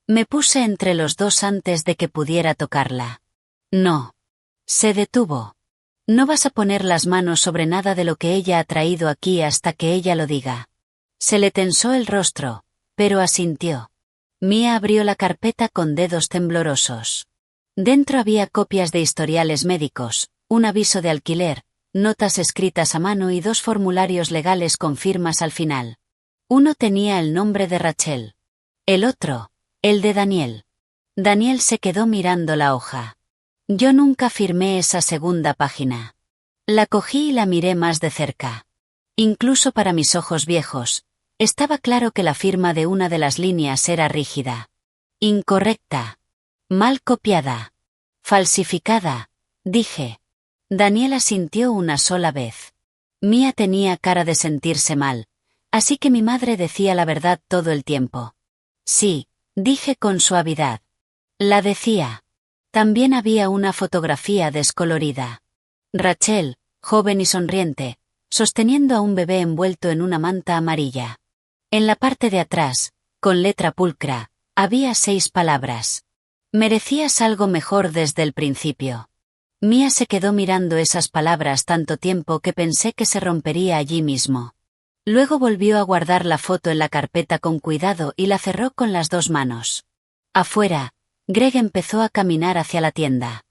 Me puse entre los dos antes de que pudiera tocarla. No. Se detuvo. No vas a poner las manos sobre nada de lo que ella ha traído aquí hasta que ella lo diga. Se le tensó el rostro, pero asintió. Mia abrió la carpeta con dedos temblorosos. Dentro había copias de historiales médicos, un aviso de alquiler, notas escritas a mano y dos formularios legales con firmas al final. Uno tenía el nombre de Rachel. El otro, el de Daniel. Daniel se quedó mirando la hoja. Yo nunca firmé esa segunda página. La cogí y la miré más de cerca. Incluso para mis ojos viejos, estaba claro que la firma de una de las líneas era rígida. Incorrecta. Mal copiada. Falsificada, dije. Daniel asintió una sola vez. Mia tenía cara de sentirse mal, así que mi madre decía la verdad todo el tiempo. Sí, dije con suavidad. La decía. También había una fotografía descolorida. Rachel, joven y sonriente, sosteniendo a un bebé envuelto en una manta amarilla. En la parte de atrás, con letra pulcra, había 6 palabras. Merecías algo mejor desde el principio. Mia se quedó mirando esas palabras tanto tiempo que pensé que se rompería allí mismo. Luego volvió a guardar la foto en la carpeta con cuidado y la cerró con las 2 manos. Afuera, Greg empezó a caminar hacia la tienda.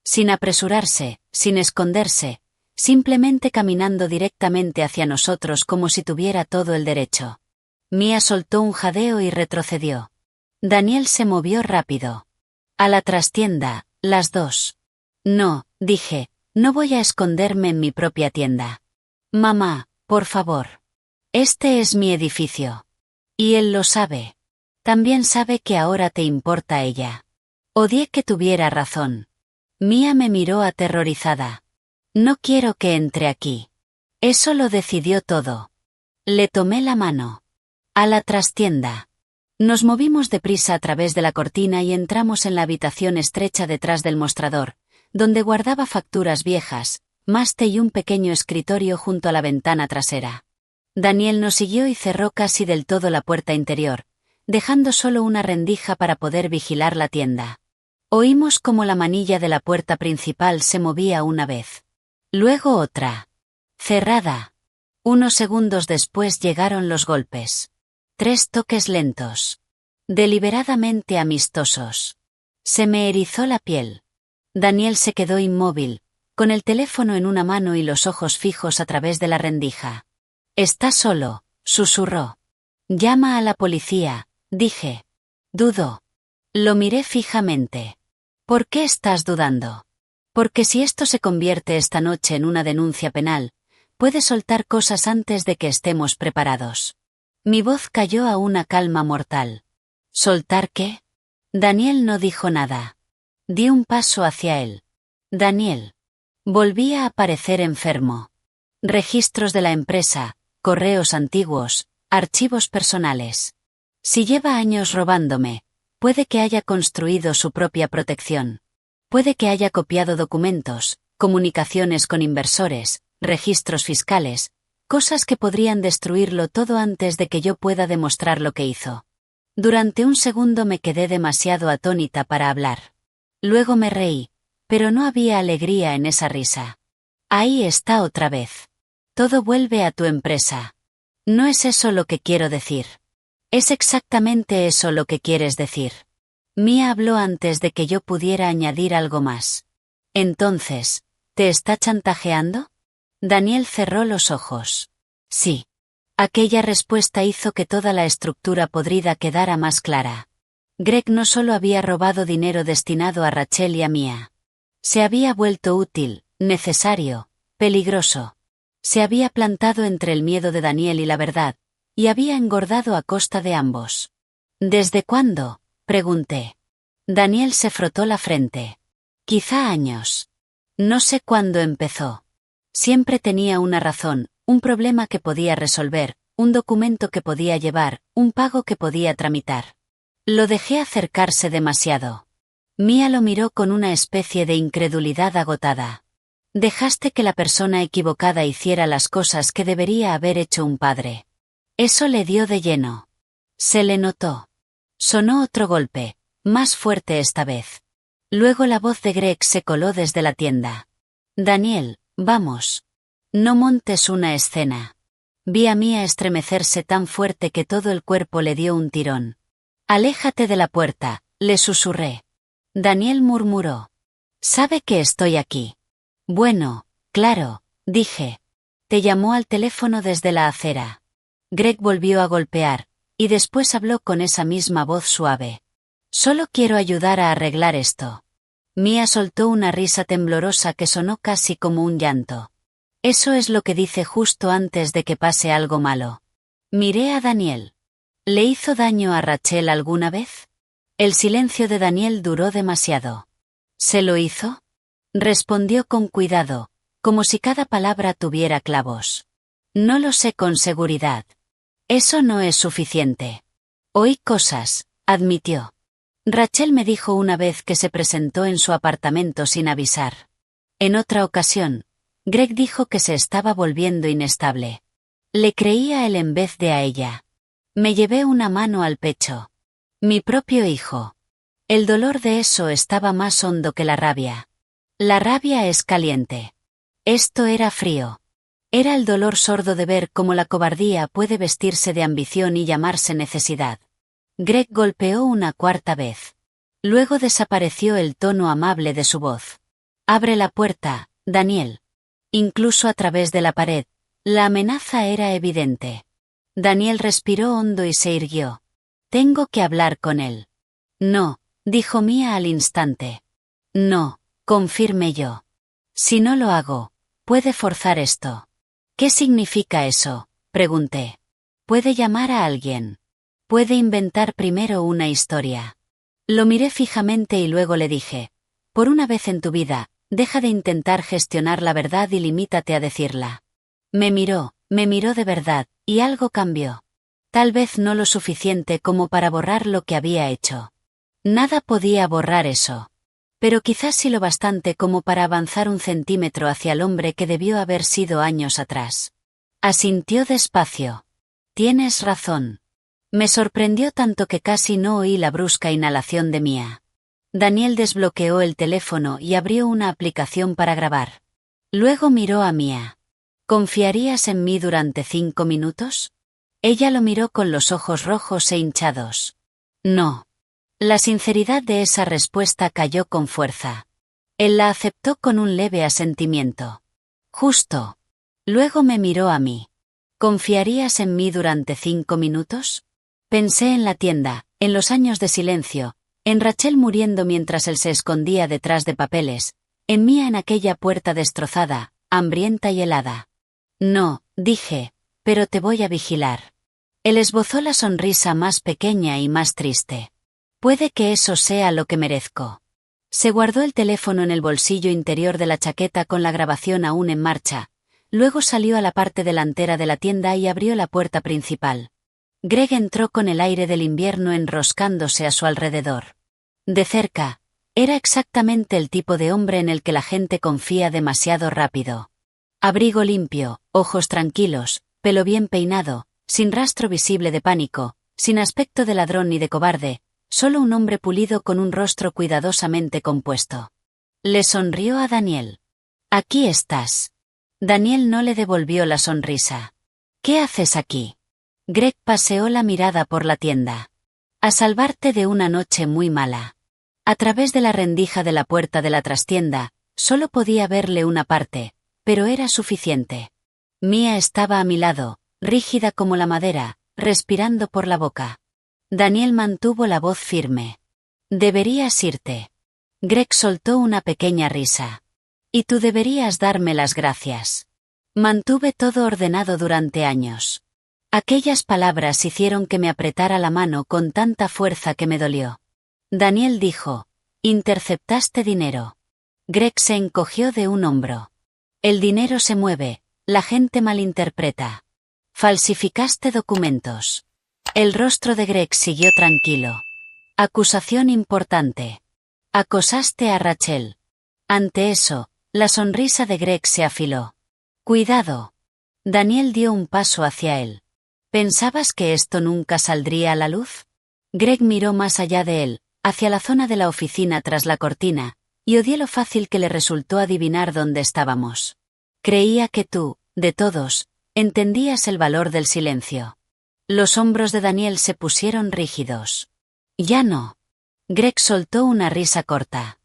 Sin apresurarse, sin esconderse, simplemente caminando directamente hacia nosotros como si tuviera todo el derecho. Mia soltó un jadeo y retrocedió. Daniel se movió rápido. A la trastienda, las 2. No, dije, no voy a esconderme en mi propia tienda. Mamá, por favor. Este es mi edificio. Y él lo sabe. También sabe que ahora te importa ella. Odié que tuviera razón. Mia me miró aterrorizada. No quiero que entre aquí. Eso lo decidió todo. Le tomé la mano. A la trastienda. Nos movimos deprisa a través de la cortina y entramos en la habitación estrecha detrás del mostrador, donde guardaba facturas viejas, más té y un pequeño escritorio junto a la ventana trasera. Daniel nos siguió y cerró casi del todo la puerta interior, dejando solo una rendija para poder vigilar la tienda. Oímos cómo la manilla de la puerta principal se movía una vez. Luego otra. Cerrada. Unos segundos después llegaron los golpes. 3 toques lentos. Deliberadamente amistosos. Se me erizó la piel. Daniel se quedó inmóvil, con el teléfono en una mano y los ojos fijos a través de la rendija. «Está solo», susurró. «Llama a la policía», dije. Dudó. Lo miré fijamente. «¿Por qué estás dudando?» «Porque si esto se convierte esta noche en una denuncia penal, puede soltar cosas antes de que estemos preparados». Mi voz cayó a una calma mortal. ¿Soltar qué? Daniel no dijo nada. Di un paso hacia él. Daniel. Volvía a parecer enfermo. Registros de la empresa, correos antiguos, archivos personales. Si lleva años robándome, puede que haya construido su propia protección. Puede que haya copiado documentos, comunicaciones con inversores, registros fiscales, cosas que podrían destruirlo todo antes de que yo pueda demostrar lo que hizo. Durante un segundo me quedé demasiado atónita para hablar. Luego me reí, pero no había alegría en esa risa. Ahí está otra vez. Todo vuelve a tu empresa. No es eso lo que quiero decir. Es exactamente eso lo que quieres decir. Mia habló antes de que yo pudiera añadir algo más. Entonces, ¿te está chantajeando? Daniel cerró los ojos. Sí. Aquella respuesta hizo que toda la estructura podrida quedara más clara. Greg no solo había robado dinero destinado a Rachel y a Mia. Se había vuelto útil, necesario, peligroso. Se había plantado entre el miedo de Daniel y la verdad, y había engordado a costa de ambos. ¿Desde cuándo?, pregunté. Daniel se frotó la frente. Quizá años. No sé cuándo empezó. Siempre tenía una razón, un problema que podía resolver, un documento que podía llevar, un pago que podía tramitar. Lo dejé acercarse demasiado. Mia lo miró con una especie de incredulidad agotada. Dejaste que la persona equivocada hiciera las cosas que debería haber hecho un padre. Eso le dio de lleno. Se le notó. Sonó otro golpe, más fuerte esta vez. Luego la voz de Greg se coló desde la tienda. Daniel, vamos. No montes una escena. Vi a Mia estremecerse tan fuerte que todo el cuerpo le dio un tirón. Aléjate de la puerta, le susurré. Daniel murmuró. Sabe que estoy aquí. Bueno, claro, dije. Te llamó al teléfono desde la acera. Greg volvió a golpear, y después habló con esa misma voz suave. Solo quiero ayudar a arreglar esto. Mia soltó una risa temblorosa que sonó casi como un llanto. Eso es lo que dice justo antes de que pase algo malo. Miré a Daniel. ¿Le hizo daño a Rachel alguna vez? El silencio de Daniel duró demasiado. ¿Se lo hizo? Respondió con cuidado, como si cada palabra tuviera clavos. No lo sé con seguridad. Eso no es suficiente. Oí cosas, admitió. Rachel me dijo una vez que se presentó en su apartamento sin avisar. En otra ocasión, Greg dijo que se estaba volviendo inestable. Le creí a él en vez de a ella. Me llevé una mano al pecho. Mi propio hijo. El dolor de eso estaba más hondo que la rabia. La rabia es caliente. Esto era frío. Era el dolor sordo de ver cómo la cobardía puede vestirse de ambición y llamarse necesidad. Greg golpeó una cuarta vez. Luego desapareció el tono amable de su voz. Abre la puerta, Daniel. Incluso a través de la pared, la amenaza era evidente. Daniel respiró hondo y se irguió. Tengo que hablar con él. No, dijo Mia al instante. No, confirmé yo. Si no lo hago, puede forzar esto. ¿Qué significa eso?, pregunté. Puede llamar a alguien. Puede inventar primero una historia. Lo miré fijamente y luego le dije, por una vez en tu vida, deja de intentar gestionar la verdad y limítate a decirla. Me miró de verdad, y algo cambió. Tal vez no lo suficiente como para borrar lo que había hecho. Nada podía borrar eso. Pero quizás sí lo bastante como para avanzar un centímetro hacia el hombre que debió haber sido años atrás. Asintió despacio. Tienes razón. Me sorprendió tanto que casi no oí la brusca inhalación de Mia. Daniel desbloqueó el teléfono y abrió una aplicación para grabar. Luego miró a Mia. ¿Confiarías en mí durante 5 minutos? Ella lo miró con los ojos rojos e hinchados. No. La sinceridad de esa respuesta cayó con fuerza. Él la aceptó con un leve asentimiento. Justo. Luego me miró a mí. ¿Confiarías en mí durante 5 minutos? Pensé en la tienda, en los años de silencio, en Rachel muriendo mientras él se escondía detrás de papeles, en Mia en aquella puerta destrozada, hambrienta y helada. No, dije, pero te voy a vigilar. Él esbozó la sonrisa más pequeña y más triste. Puede que eso sea lo que merezco. Se guardó el teléfono en el bolsillo interior de la chaqueta con la grabación aún en marcha. Luego salió a la parte delantera de la tienda y abrió la puerta principal. Greg entró con el aire del invierno enroscándose a su alrededor. De cerca, era exactamente el tipo de hombre en el que la gente confía demasiado rápido. Abrigo limpio, ojos tranquilos, pelo bien peinado, sin rastro visible de pánico, sin aspecto de ladrón ni de cobarde, solo un hombre pulido con un rostro cuidadosamente compuesto. Le sonrió a Daniel. «Aquí estás». Daniel no le devolvió la sonrisa. «¿Qué haces aquí?» Greg paseó la mirada por la tienda. «A salvarte de una noche muy mala». A través de la rendija de la puerta de la trastienda, solo podía verle una parte, pero era suficiente. Mia estaba a mi lado, rígida como la madera, respirando por la boca. Daniel mantuvo la voz firme. «Deberías irte». Greg soltó una pequeña risa. «Y tú deberías darme las gracias». Mantuve todo ordenado durante años. Aquellas palabras hicieron que me apretara la mano con tanta fuerza que me dolió. Daniel dijo: «Interceptaste dinero». Greg se encogió de un hombro. «El dinero se mueve, la gente malinterpreta». «Falsificaste documentos». El rostro de Greg siguió tranquilo. «Acusación importante». «Acosaste a Rachel». Ante eso, la sonrisa de Greg se afiló. «Cuidado». Daniel dio un paso hacia él. «¿Pensabas que esto nunca saldría a la luz?» Greg miró más allá de él, hacia la zona de la oficina tras la cortina, y odié lo fácil que le resultó adivinar dónde estábamos. Creía que tú, de todos, entendías el valor del silencio. Los hombros de Daniel se pusieron rígidos. «Ya no». Greg soltó una risa corta.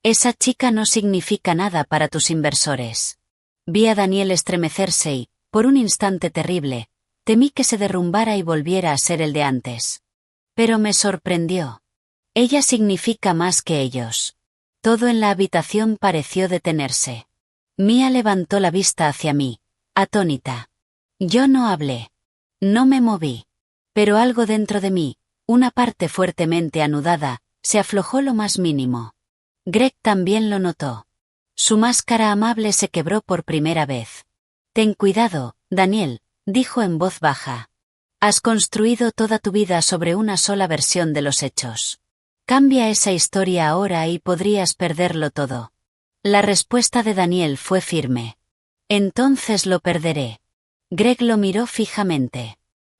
«Esa chica no significa nada para tus inversores». Vi a Daniel estremecerse y, por un instante terrible, temí que se derrumbara y volviera a ser el de antes. Pero me sorprendió. Ella significa más que ellos. Todo en la habitación pareció detenerse. Mia levantó la vista hacia mí, atónita. Yo no hablé. No me moví. Pero algo dentro de mí, una parte fuertemente anudada, se aflojó lo más mínimo. Greg también lo notó. Su máscara amable se quebró por primera vez. «Ten cuidado, Daniel», dijo en voz baja. «Has construido toda tu vida sobre una sola versión de los hechos. Cambia esa historia ahora y podrías perderlo todo». La respuesta de Daniel fue firme. «Entonces lo perderé». Greg lo miró fijamente.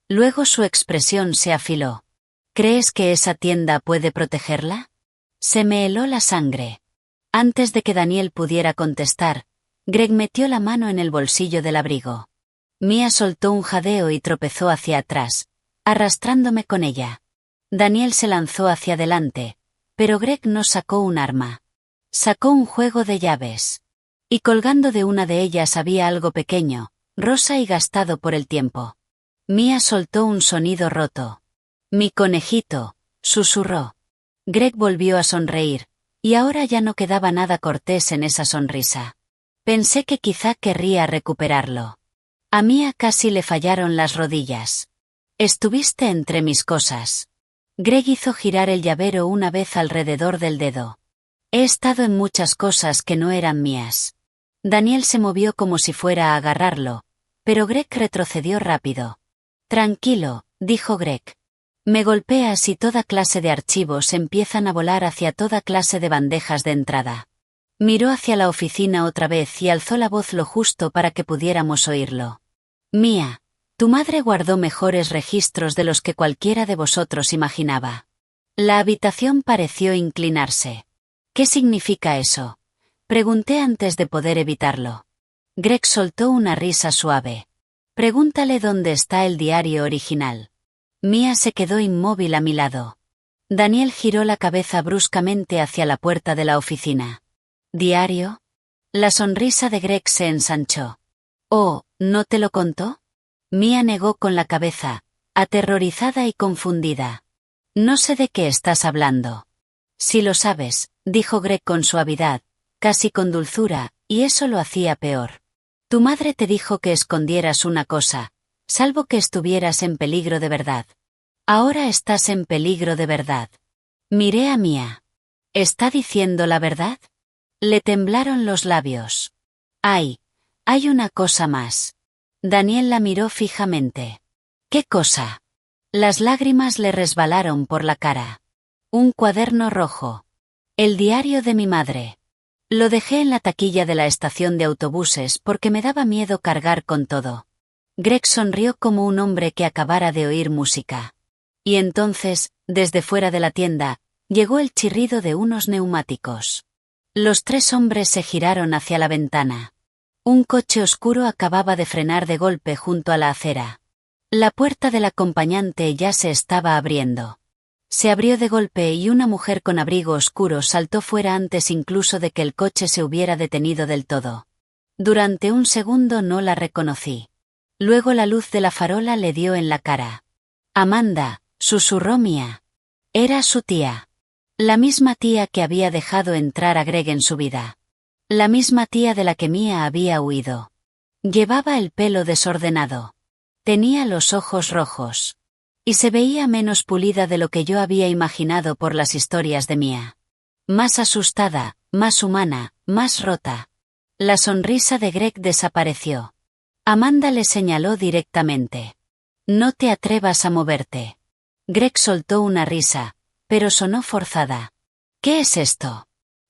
Luego su expresión se afiló. «¿Crees que esa tienda puede protegerla?» Se me heló la sangre. Antes de que Daniel pudiera contestar, Greg metió la mano en el bolsillo del abrigo. Mia soltó un jadeo y tropezó hacia atrás, arrastrándome con ella. Daniel se lanzó hacia adelante, pero Greg no sacó un arma. Sacó un juego de llaves. Y colgando de una de ellas había algo pequeño, rosa y gastado por el tiempo. Mia soltó un sonido roto. «Mi conejito», susurró. Greg volvió a sonreír, y ahora ya no quedaba nada cortés en esa sonrisa. Pensé que quizá querría recuperarlo. A Mia casi le fallaron las rodillas. «Estuviste entre mis cosas». Greg hizo girar el llavero una vez alrededor del dedo. «He estado en muchas cosas que no eran mías». Daniel se movió como si fuera a agarrarlo, pero Greg retrocedió rápido. «Tranquilo», dijo Greg. «Me golpeas y toda clase de archivos empiezan a volar hacia toda clase de bandejas de entrada». Miró hacia la oficina otra vez y alzó la voz lo justo para que pudiéramos oírlo. «Mia, tu madre guardó mejores registros de los que cualquiera de vosotros imaginaba». La habitación pareció inclinarse. «¿Qué significa eso?», pregunté antes de poder evitarlo. Greg soltó una risa suave. Pregúntale dónde está el diario original. Mia se quedó inmóvil a mi lado. Daniel giró la cabeza bruscamente hacia la puerta de la oficina. ¿Diario? La sonrisa de Greg se ensanchó. Oh, ¿no te lo contó? Mia negó con la cabeza, aterrorizada y confundida. No sé de qué estás hablando. Si lo sabes, dijo Greg con suavidad, casi con dulzura, y eso lo hacía peor. Tu madre te dijo que escondieras una cosa, salvo que estuvieras en peligro de verdad. Ahora estás en peligro de verdad. Miré a Mia. ¿Está diciendo la verdad? Le temblaron los labios. Ay, hay una cosa más. Daniel la miró fijamente. ¿Qué cosa? Las lágrimas le resbalaron por la cara. Un cuaderno rojo. El diario de mi madre. Lo dejé en la taquilla de la estación de autobuses porque me daba miedo cargar con todo. Greg sonrió como un hombre que acabara de oír música. Y entonces, desde fuera de la tienda, llegó el chirrido de unos neumáticos. Los tres hombres se giraron hacia la ventana. Un coche oscuro acababa de frenar de golpe junto a la acera. La puerta del acompañante ya se estaba abriendo. Se abrió de golpe y una mujer con abrigo oscuro saltó fuera antes incluso de que el coche se hubiera detenido del todo. Durante un segundo no la reconocí. Luego la luz de la farola le dio en la cara. Amanda, susurró Mia. Era su tía. La misma tía que había dejado entrar a Greg en su vida. La misma tía de la que Mia había huido. Llevaba el pelo desordenado. Tenía los ojos rojos. Y se veía menos pulida de lo que yo había imaginado por las historias de Mia. Más asustada, más humana, más rota. La sonrisa de Greg desapareció. Amanda le señaló directamente. No te atrevas a moverte. Greg soltó una risa, pero sonó forzada. ¿Qué es esto?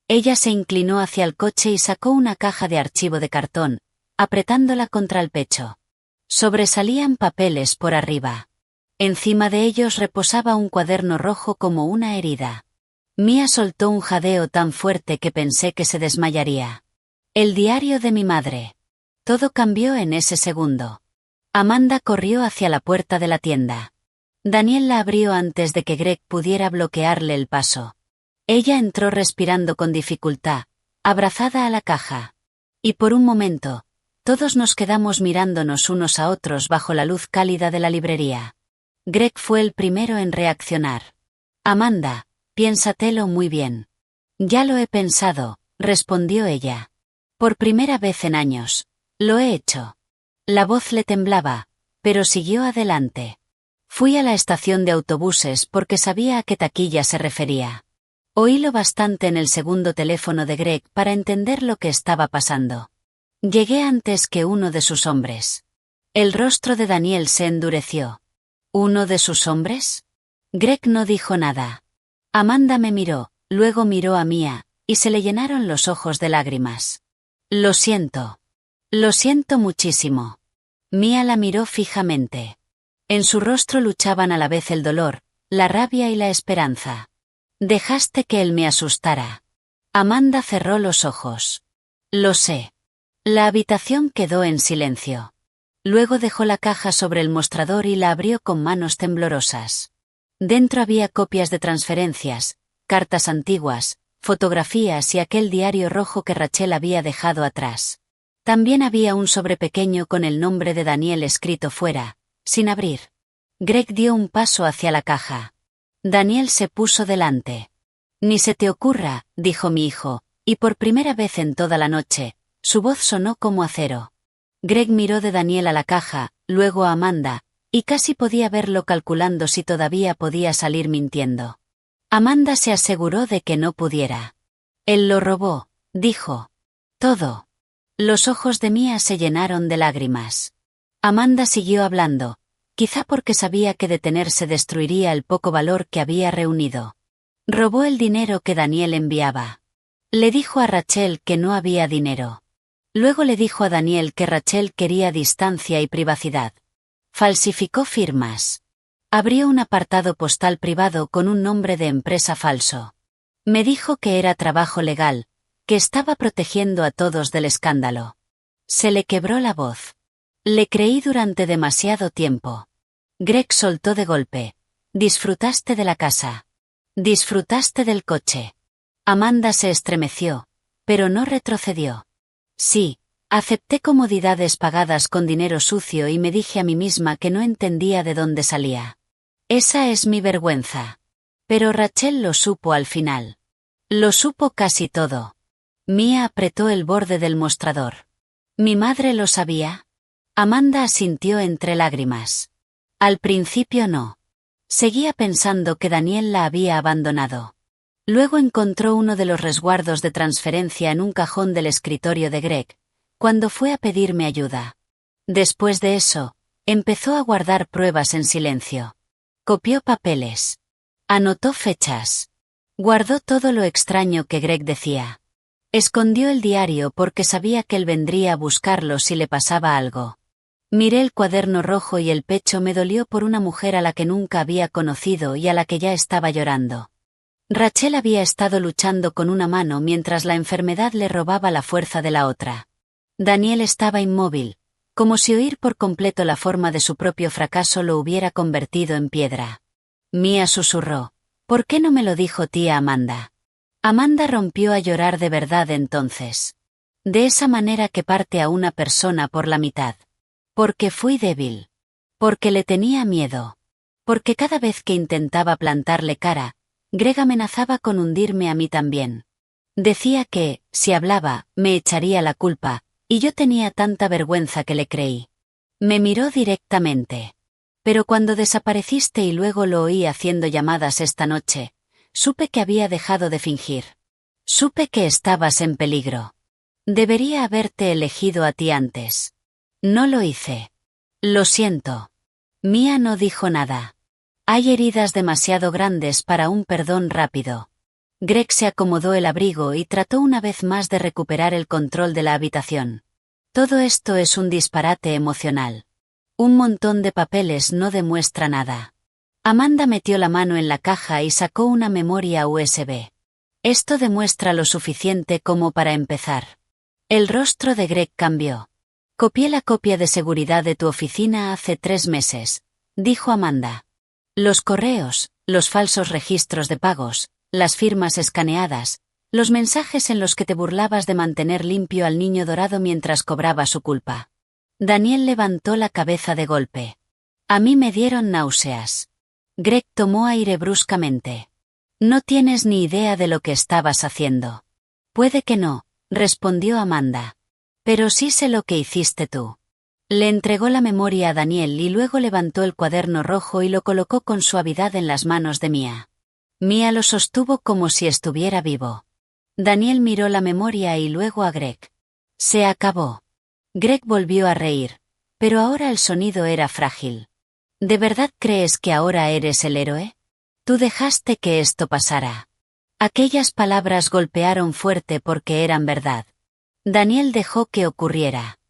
Ella se inclinó hacia el coche y sacó una caja de archivo de cartón, apretándola contra el pecho. Sobresalían papeles por arriba. Encima de ellos reposaba un cuaderno rojo como una herida. Mia soltó un jadeo tan fuerte que pensé que se desmayaría. El diario de mi madre. Todo cambió en ese segundo. Amanda corrió hacia la puerta de la tienda. Daniel la abrió antes de que Greg pudiera bloquearle el paso. Ella entró respirando con dificultad, abrazada a la caja. Y por un momento, todos nos quedamos mirándonos unos a otros bajo la luz cálida de la librería. Greg fue el primero en reaccionar. Amanda, piénsatelo muy bien. Ya lo he pensado, respondió ella. Por primera vez en años. Lo he hecho. La voz le temblaba, pero siguió adelante. Fui a la estación de autobuses porque sabía a qué taquilla se refería. Oí lo bastante en el segundo teléfono de Greg para entender lo que estaba pasando. Llegué antes que uno de sus hombres. El rostro de Daniel se endureció. ¿Uno de sus hombres? Greg no dijo nada. Amanda me miró, luego miró a Mia, y se le llenaron los ojos de lágrimas. Lo siento. Lo siento muchísimo. Mia la miró fijamente. En su rostro luchaban a la vez el dolor, la rabia y la esperanza. Dejaste que él me asustara. Amanda cerró los ojos. Lo sé. La habitación quedó en silencio. Luego dejó la caja sobre el mostrador y la abrió con manos temblorosas. Dentro había copias de transferencias, cartas antiguas, fotografías y aquel diario rojo que Rachel había dejado atrás. También había un sobre pequeño con el nombre de Daniel escrito fuera, sin abrir. Greg dio un paso hacia la caja. Daniel se puso delante. Ni se te ocurra, dijo mi hijo, y por primera vez en toda la noche, su voz sonó como acero. Greg miró de Daniel a la caja, luego a Amanda, y casi podía verlo calculando si todavía podía salir mintiendo. Amanda se aseguró de que no pudiera. Él lo robó, dijo. Todo. Los ojos de Mia se llenaron de lágrimas. Amanda siguió hablando, quizá porque sabía que detenerse destruiría el poco valor que había reunido. Robó el dinero que Daniel enviaba. Le dijo a Rachel que no había dinero. Luego le dijo a Daniel que Rachel quería distancia y privacidad. Falsificó firmas. Abrió un apartado postal privado con un nombre de empresa falso. Me dijo que era trabajo legal, que estaba protegiendo a todos del escándalo. Se le quebró la voz. Le creí durante demasiado tiempo. Greg soltó de golpe. Disfrutaste de la casa. Disfrutaste del coche. Amanda se estremeció, pero no retrocedió. Sí, acepté comodidades pagadas con dinero sucio y me dije a mí misma que no entendía de dónde salía. Esa es mi vergüenza. Pero Rachel lo supo al final. Lo supo casi todo. Mia apretó el borde del mostrador. ¿Mi madre lo sabía? Amanda asintió entre lágrimas. Al principio no. Seguía pensando que Daniel la había abandonado. Luego encontró uno de los resguardos de transferencia en un cajón del escritorio de Greg, cuando fue a pedirme ayuda. Después de eso, empezó a guardar pruebas en silencio. Copió papeles. Anotó fechas. Guardó todo lo extraño que Greg decía. Escondió el diario porque sabía que él vendría a buscarlo si le pasaba algo. Miré el cuaderno rojo y el pecho me dolió por una mujer a la que nunca había conocido y a la que ya estaba llorando. Rachel había estado luchando con una mano mientras la enfermedad le robaba la fuerza de la otra. Daniel estaba inmóvil, como si oír por completo la forma de su propio fracaso lo hubiera convertido en piedra. Mia susurró. ¿Por qué no me lo dijo tía Amanda? Amanda rompió a llorar de verdad entonces. De esa manera que parte a una persona por la mitad. Porque fui débil. Porque le tenía miedo. Porque cada vez que intentaba plantarle cara, Greg amenazaba con hundirme a mí también. Decía que, si hablaba, me echaría la culpa, y yo tenía tanta vergüenza que le creí. Me miró directamente. Pero cuando desapareciste y luego lo oí haciendo llamadas esta noche, supe que había dejado de fingir. Supe que estabas en peligro. Debería haberte elegido a ti antes. No lo hice. Lo siento. Mia no dijo nada. Hay heridas demasiado grandes para un perdón rápido. Greg se acomodó el abrigo y trató una vez más de recuperar el control de la habitación. Todo esto es un disparate emocional. Un montón de papeles no demuestra nada. Amanda metió la mano en la caja y sacó una memoria USB. Esto demuestra lo suficiente como para empezar. El rostro de Greg cambió. Copié la copia de seguridad de tu oficina hace 3 meses, dijo Amanda. Los correos, los falsos registros de pagos, las firmas escaneadas, los mensajes en los que te burlabas de mantener limpio al niño dorado mientras cobraba su culpa. Daniel levantó la cabeza de golpe. A mí me dieron náuseas. Greg tomó aire bruscamente. No tienes ni idea de lo que estabas haciendo. Puede que no, respondió Amanda. Pero sí sé lo que hiciste tú. Le entregó la memoria a Daniel y luego levantó el cuaderno rojo y lo colocó con suavidad en las manos de Mia. Mia lo sostuvo como si estuviera vivo. Daniel miró la memoria y luego a Greg. Se acabó. Greg volvió a reír, pero ahora el sonido era frágil. ¿De verdad crees que ahora eres el héroe? Tú dejaste que esto pasara. Aquellas palabras golpearon fuerte porque eran verdad. Daniel dejó que ocurriera.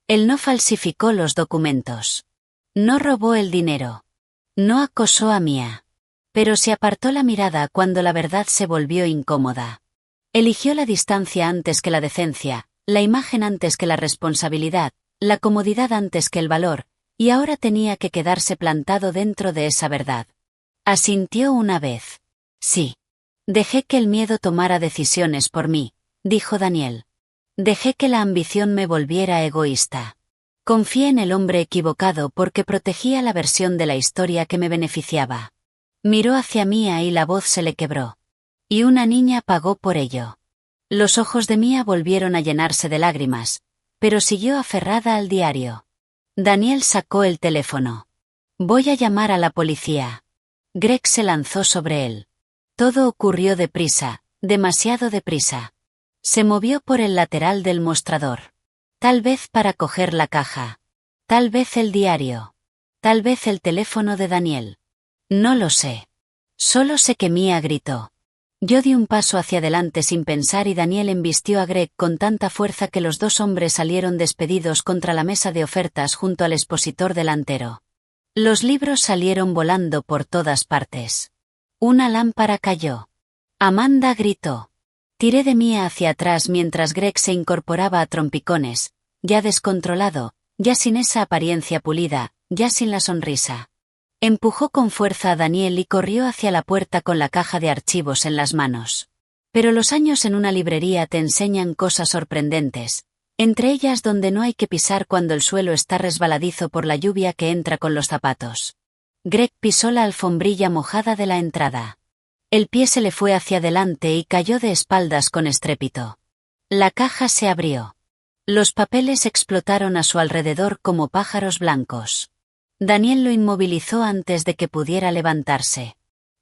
Él no falsificó los documentos. No robó el dinero. No acosó a Mia. Pero se apartó la mirada cuando la verdad se volvió incómoda. Eligió la distancia antes que la decencia, la imagen antes que la responsabilidad, la comodidad antes que el valor, y ahora tenía que quedarse plantado dentro de esa verdad. Asintió una vez. Sí. Dejé que el miedo tomara decisiones por mí, dijo Daniel. Dejé que la ambición me volviera egoísta. Confié en el hombre equivocado porque protegía la versión de la historia que me beneficiaba. Miró hacia Mia y la voz se le quebró. Y una niña pagó por ello. Los ojos de Mia volvieron a llenarse de lágrimas, pero siguió aferrada al diario. Daniel sacó el teléfono. Voy a llamar a la policía. Greg se lanzó sobre él. Todo ocurrió deprisa, demasiado deprisa. Se movió por el lateral del mostrador. Tal vez para coger la caja. Tal vez el diario. Tal vez el teléfono de Daniel. No lo sé. Solo sé que Mia gritó. Yo di un paso hacia adelante sin pensar y Daniel embistió a Greg con tanta fuerza que los dos hombres salieron despedidos contra la mesa de ofertas junto al expositor delantero. Los libros salieron volando por todas partes. Una lámpara cayó. Amanda gritó. Tiré de Mia hacia atrás mientras Greg se incorporaba a trompicones, ya descontrolado, ya sin esa apariencia pulida, ya sin la sonrisa. Empujó con fuerza a Daniel y corrió hacia la puerta con la caja de archivos en las manos. Pero los años en una librería te enseñan cosas sorprendentes, entre ellas donde no hay que pisar cuando el suelo está resbaladizo por la lluvia que entra con los zapatos. Greg pisó la alfombrilla mojada de la entrada. El pie se le fue hacia adelante y cayó de espaldas con estrépito. La caja se abrió. Los papeles explotaron a su alrededor como pájaros blancos. Daniel lo inmovilizó antes de que pudiera levantarse.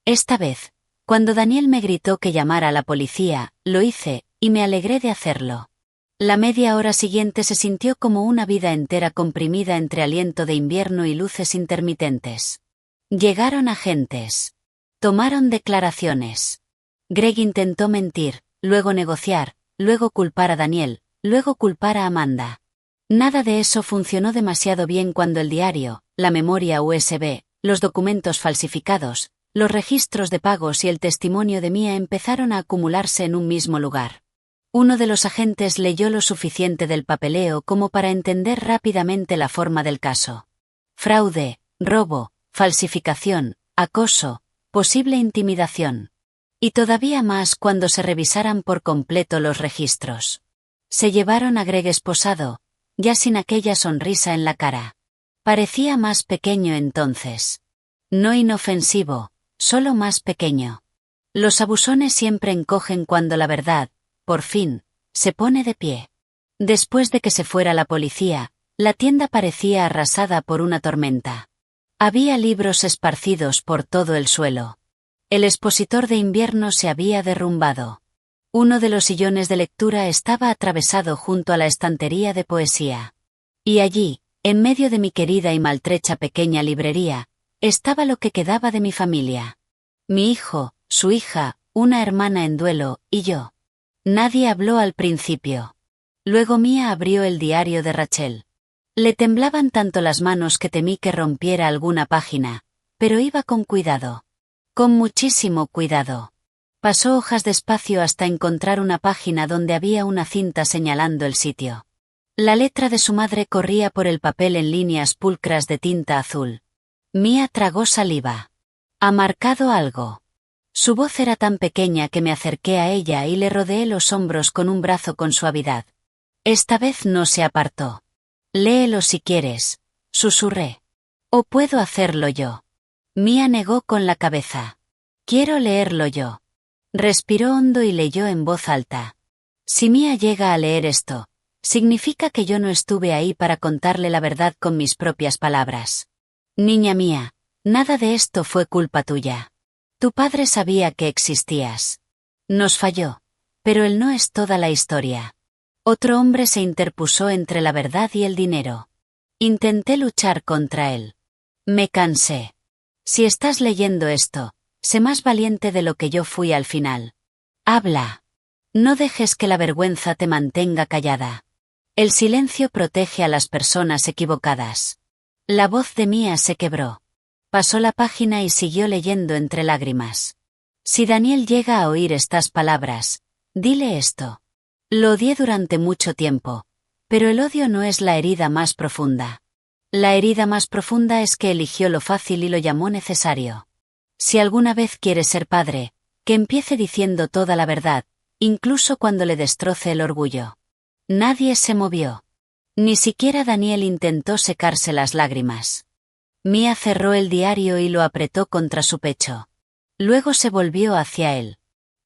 Esta vez, cuando Daniel me gritó que llamara a la policía, lo hice, y me alegré de hacerlo. La media hora siguiente se sintió como una vida entera comprimida entre aliento de invierno y luces intermitentes. Llegaron agentes. Tomaron declaraciones. Greg intentó mentir, luego negociar, luego culpar a Daniel, luego culpar a Amanda. Nada de eso funcionó demasiado bien cuando el diario, la memoria USB, los documentos falsificados, los registros de pagos y el testimonio de Mia empezaron a acumularse en un mismo lugar. Uno de los agentes leyó lo suficiente del papeleo como para entender rápidamente la forma del caso. Fraude, robo, falsificación, acoso, posible intimidación. Y todavía más cuando se revisaran por completo los registros. Se llevaron a Greg esposado, ya sin aquella sonrisa en la cara. Parecía más pequeño entonces. No inofensivo, solo más pequeño. Los abusones siempre encogen cuando la verdad, por fin, se pone de pie. Después de que se fuera la policía, la tienda parecía arrasada por una tormenta. Había libros esparcidos por todo el suelo. El expositor de invierno se había derrumbado. Uno de los sillones de lectura estaba atravesado junto a la estantería de poesía. Y allí, en medio de mi querida y maltrecha pequeña librería, estaba lo que quedaba de mi familia. Mi hijo, su hija, una hermana en duelo, y yo. Nadie habló al principio. Luego Mia abrió el diario de Rachel. Le temblaban tanto las manos que temí que rompiera alguna página, pero iba con cuidado. Con muchísimo cuidado. Pasó hojas despacio hasta encontrar una página donde había una cinta señalando el sitio. La letra de su madre corría por el papel en líneas pulcras de tinta azul. Mia tragó saliva. ¿Ha marcado algo? Su voz era tan pequeña que me acerqué a ella y le rodeé los hombros con un brazo con suavidad. Esta vez no se apartó. Léelo si quieres, susurré. ¿O puedo hacerlo yo? Mia negó con la cabeza. Quiero leerlo yo. Respiró hondo y leyó en voz alta. Si Mia llega a leer esto, significa que yo no estuve ahí para contarle la verdad con mis propias palabras. Niña mía, nada de esto fue culpa tuya. Tu padre sabía que existías. Nos falló, pero él no es toda la historia. Otro hombre se interpuso entre la verdad y el dinero. Intenté luchar contra él. Me cansé. Si estás leyendo esto, sé más valiente de lo que yo fui al final. Habla. No dejes que la vergüenza te mantenga callada. El silencio protege a las personas equivocadas. La voz de Mia se quebró. Pasó la página y siguió leyendo entre lágrimas. Si Daniel llega a oír estas palabras, dile esto. Lo odié durante mucho tiempo, pero el odio no es la herida más profunda. La herida más profunda es que eligió lo fácil y lo llamó necesario. Si alguna vez quiere ser padre, que empiece diciendo toda la verdad, incluso cuando le destroce el orgullo. Nadie se movió. Ni siquiera Daniel intentó secarse las lágrimas. Mia cerró el diario y lo apretó contra su pecho. Luego se volvió hacia él.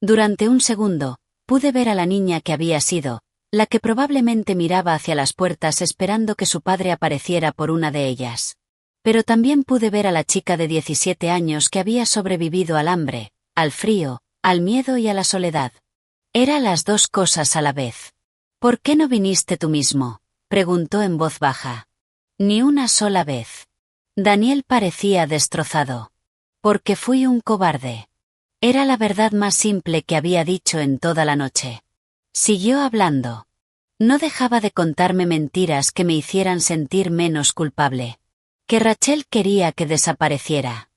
Durante un segundo, pude ver a la niña que había sido, la que probablemente miraba hacia las puertas esperando que su padre apareciera por una de ellas. Pero también pude ver a la chica de 17 años que había sobrevivido al hambre, al frío, al miedo y a la soledad. Era las dos cosas a la vez. ¿Por qué no viniste tú mismo?, preguntó en voz baja. Ni una sola vez. Daniel parecía destrozado. Porque fui un cobarde. Era la verdad más simple que había dicho en toda la noche. Siguió hablando. No dejaba de contarme mentiras que me hicieran sentir menos culpable. Que Rachel quería que desapareciera.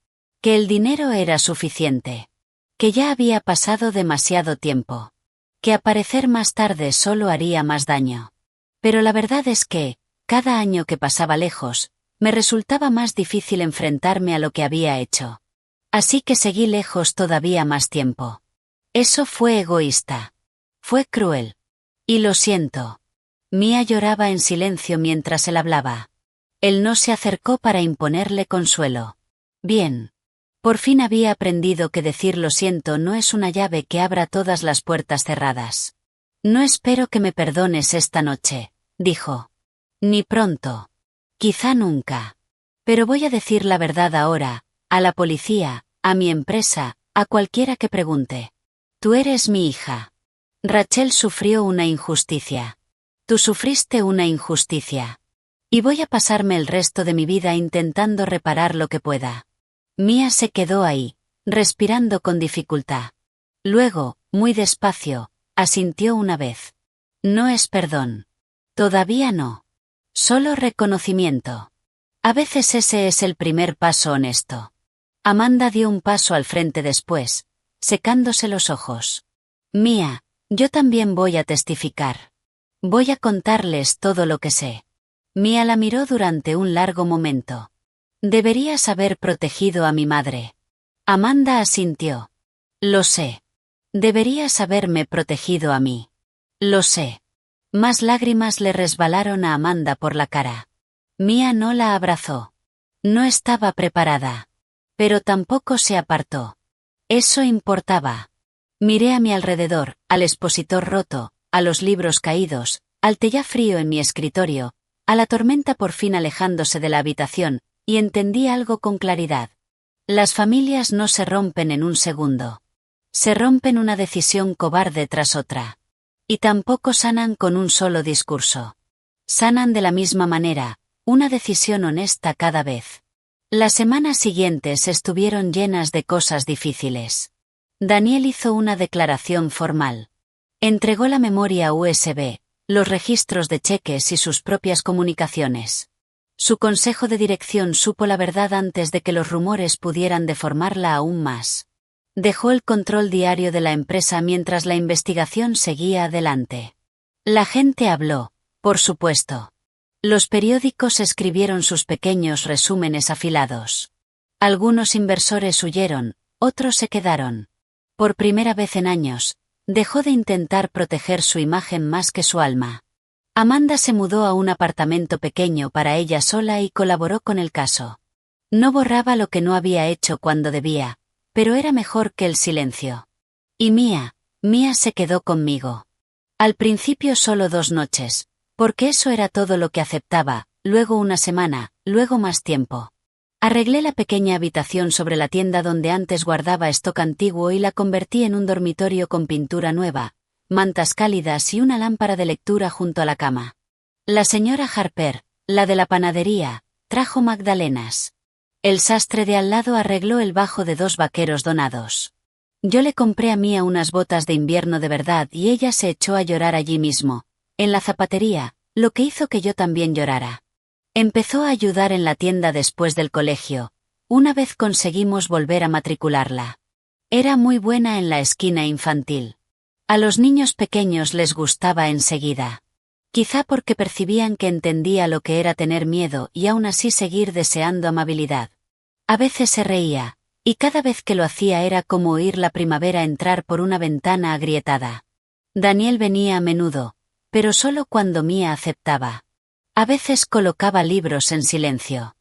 Que el dinero era suficiente. Que ya había pasado demasiado tiempo. Que aparecer más tarde solo haría más daño. Pero la verdad es que, cada año que pasaba lejos, me resultaba más difícil enfrentarme a lo que había hecho. Así que seguí lejos todavía más tiempo. Eso fue egoísta. Fue cruel. Y lo siento. Mia lloraba en silencio mientras él hablaba. Él no se acercó para imponerle consuelo. Bien. Por fin había aprendido que decir lo siento no es una llave que abra todas las puertas cerradas. No espero que me perdones esta noche, dijo. Ni pronto. Quizá nunca. Pero voy a decir la verdad ahora, a la policía, a mi empresa, a cualquiera que pregunte. Tú eres mi hija. Rachel sufrió una injusticia. Tú sufriste una injusticia. Y voy a pasarme el resto de mi vida intentando reparar lo que pueda. Mia se quedó ahí, respirando con dificultad. Luego, muy despacio, asintió una vez. No es perdón. Todavía no. Solo reconocimiento. A veces ese es el primer paso honesto. Amanda dio un paso al frente después, secándose los ojos. Mia, yo también voy a testificar. Voy a contarles todo lo que sé. Mia la miró durante un largo momento. Deberías haber protegido a mi madre. Amanda asintió. Lo sé. Deberías haberme protegido a mí. Lo sé. Más lágrimas le resbalaron a Amanda por la cara. Mia no la abrazó. No estaba preparada. Pero tampoco se apartó. Eso importaba. Miré a mi alrededor, al expositor roto, a los libros caídos, al té ya frío en mi escritorio, a la tormenta por fin alejándose de la habitación, y entendí algo con claridad. Las familias no se rompen en un segundo. Se rompen una decisión cobarde tras otra. Y tampoco sanan con un solo discurso. Sanan de la misma manera, una decisión honesta cada vez. Las semanas siguientes estuvieron llenas de cosas difíciles. Daniel hizo una declaración formal. Entregó la memoria USB, los registros de cheques y sus propias comunicaciones. Su consejo de dirección supo la verdad antes de que los rumores pudieran deformarla aún más. Dejó el control diario de la empresa mientras la investigación seguía adelante. La gente habló, por supuesto. Los periódicos escribieron sus pequeños resúmenes afilados. Algunos inversores huyeron, otros se quedaron. Por primera vez en años, dejó de intentar proteger su imagen más que su alma. Amanda se mudó a un apartamento pequeño para ella sola y colaboró con el caso. No borraba lo que no había hecho cuando debía, pero era mejor que el silencio. Y Mia se quedó conmigo. Al principio solo 2 noches, porque eso era todo lo que aceptaba, luego una semana, luego más tiempo. Arreglé la pequeña habitación sobre la tienda donde antes guardaba stock antiguo y la convertí en un dormitorio con pintura nueva, mantas cálidas y una lámpara de lectura junto a la cama. La señora Harper, la de la panadería, trajo magdalenas. El sastre de al lado arregló el bajo de 2 vaqueros donados. Yo le compré a Mia unas botas de invierno de verdad y ella se echó a llorar allí mismo, en la zapatería, lo que hizo que yo también llorara. Empezó a ayudar en la tienda después del colegio, una vez conseguimos volver a matricularla. Era muy buena en la esquina infantil. A los niños pequeños les gustaba enseguida. Quizá porque percibían que entendía lo que era tener miedo y aún así seguir deseando amabilidad. A veces se reía, y cada vez que lo hacía era como oír la primavera entrar por una ventana agrietada. Daniel venía a menudo, pero solo cuando Mia aceptaba. A veces colocaba libros en silencio.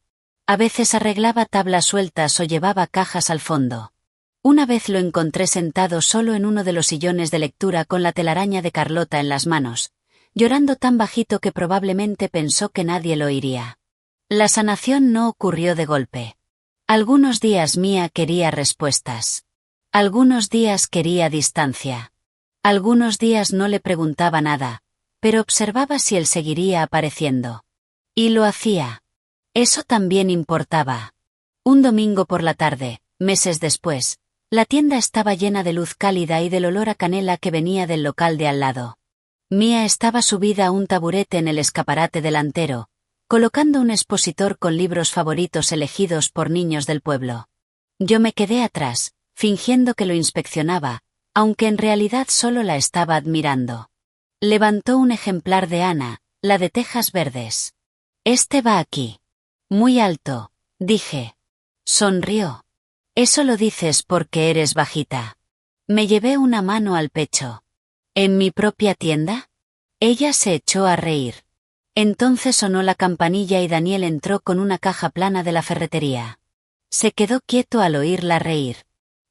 A veces arreglaba tablas sueltas o llevaba cajas al fondo. Una vez lo encontré sentado solo en uno de los sillones de lectura con la telaraña de Carlota en las manos, llorando tan bajito que probablemente pensó que nadie lo oiría. La sanación no ocurrió de golpe. Algunos días Mia quería respuestas. Algunos días quería distancia. Algunos días no le preguntaba nada, pero observaba si él seguiría apareciendo. Y lo hacía. Eso también importaba. Un domingo por la tarde, meses después, la tienda estaba llena de luz cálida y del olor a canela que venía del local de al lado. Mia estaba subida a un taburete en el escaparate delantero, colocando un expositor con libros favoritos elegidos por niños del pueblo. Yo me quedé atrás, fingiendo que lo inspeccionaba, aunque en realidad solo la estaba admirando. Levantó un ejemplar de Ana, la de tejas verdes. Este va aquí. Muy alto, dije. Sonrió. Eso lo dices porque eres bajita. Me llevé una mano al pecho. ¿En mi propia tienda? Ella se echó a reír. Entonces sonó la campanilla y Daniel entró con una caja plana de la ferretería. Se quedó quieto al oírla reír.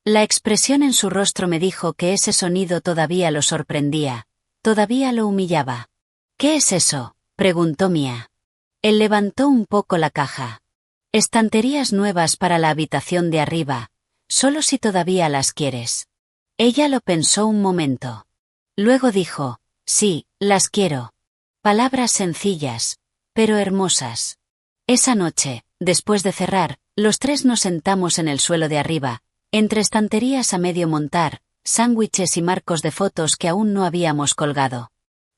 La expresión en su rostro me dijo que ese sonido todavía lo sorprendía, todavía lo humillaba. ¿Qué es eso?, preguntó Mia. Él levantó un poco la caja. Estanterías nuevas para la habitación de arriba, solo si todavía las quieres. Ella lo pensó un momento. Luego dijo, sí, las quiero. Palabras sencillas, pero hermosas. Esa noche, después de cerrar, los tres nos sentamos en el suelo de arriba, entre estanterías a medio montar, sándwiches y marcos de fotos que aún no habíamos colgado.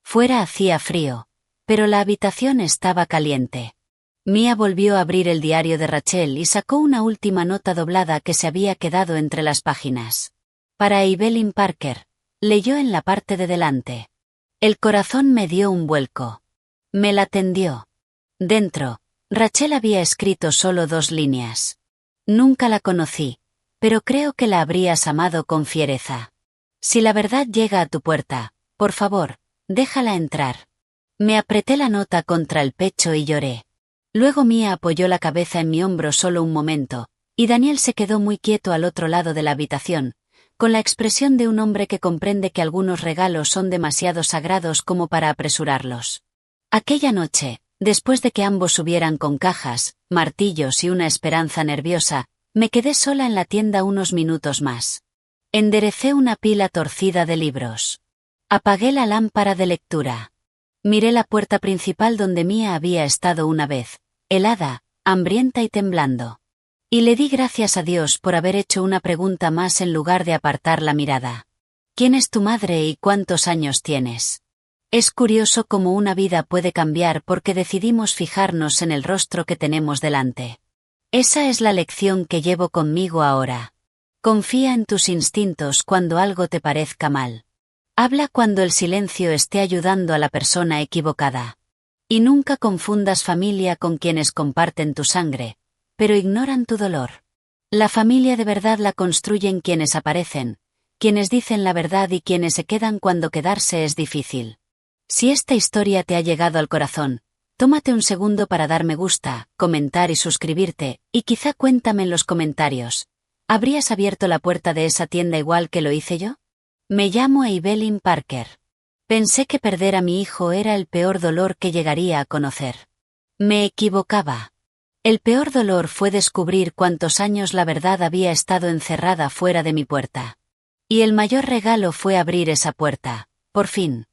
Fuera hacía frío, pero la habitación estaba caliente. Mia volvió a abrir el diario de Rachel y sacó una última nota doblada que se había quedado entre las páginas. Para Evelyn Parker, leyó en la parte de delante. El corazón me dio un vuelco. Me la tendió. Dentro, Rachel había escrito solo 2 líneas. Nunca la conocí, pero creo que la habrías amado con fiereza. Si la verdad llega a tu puerta, por favor, déjala entrar. Me apreté la nota contra el pecho y lloré. Luego Mia apoyó la cabeza en mi hombro solo un momento, y Daniel se quedó muy quieto al otro lado de la habitación, con la expresión de un hombre que comprende que algunos regalos son demasiado sagrados como para apresurarlos. Aquella noche, después de que ambos subieran con cajas, martillos y una esperanza nerviosa, me quedé sola en la tienda unos minutos más. Enderecé una pila torcida de libros. Apagué la lámpara de lectura. Miré la puerta principal donde Mia había estado una vez, helada, hambrienta y temblando. Y le di gracias a Dios por haber hecho una pregunta más en lugar de apartar la mirada. ¿Quién es tu madre y cuántos años tienes? Es curioso cómo una vida puede cambiar porque decidimos fijarnos en el rostro que tenemos delante. Esa es la lección que llevo conmigo ahora. Confía en tus instintos cuando algo te parezca mal. Habla cuando el silencio esté ayudando a la persona equivocada. Y nunca confundas familia con quienes comparten tu sangre, pero ignoran tu dolor. La familia de verdad la construyen quienes aparecen, quienes dicen la verdad y quienes se quedan cuando quedarse es difícil. Si esta historia te ha llegado al corazón, tómate un segundo para dar me gusta, comentar y suscribirte, y quizá cuéntame en los comentarios. ¿Habrías abierto la puerta de esa tienda igual que lo hice yo? Me llamo Evelyn Parker. Pensé que perder a mi hijo era el peor dolor que llegaría a conocer. Me equivocaba. El peor dolor fue descubrir cuántos años la verdad había estado encerrada fuera de mi puerta. Y el mayor regalo fue abrir esa puerta, por fin.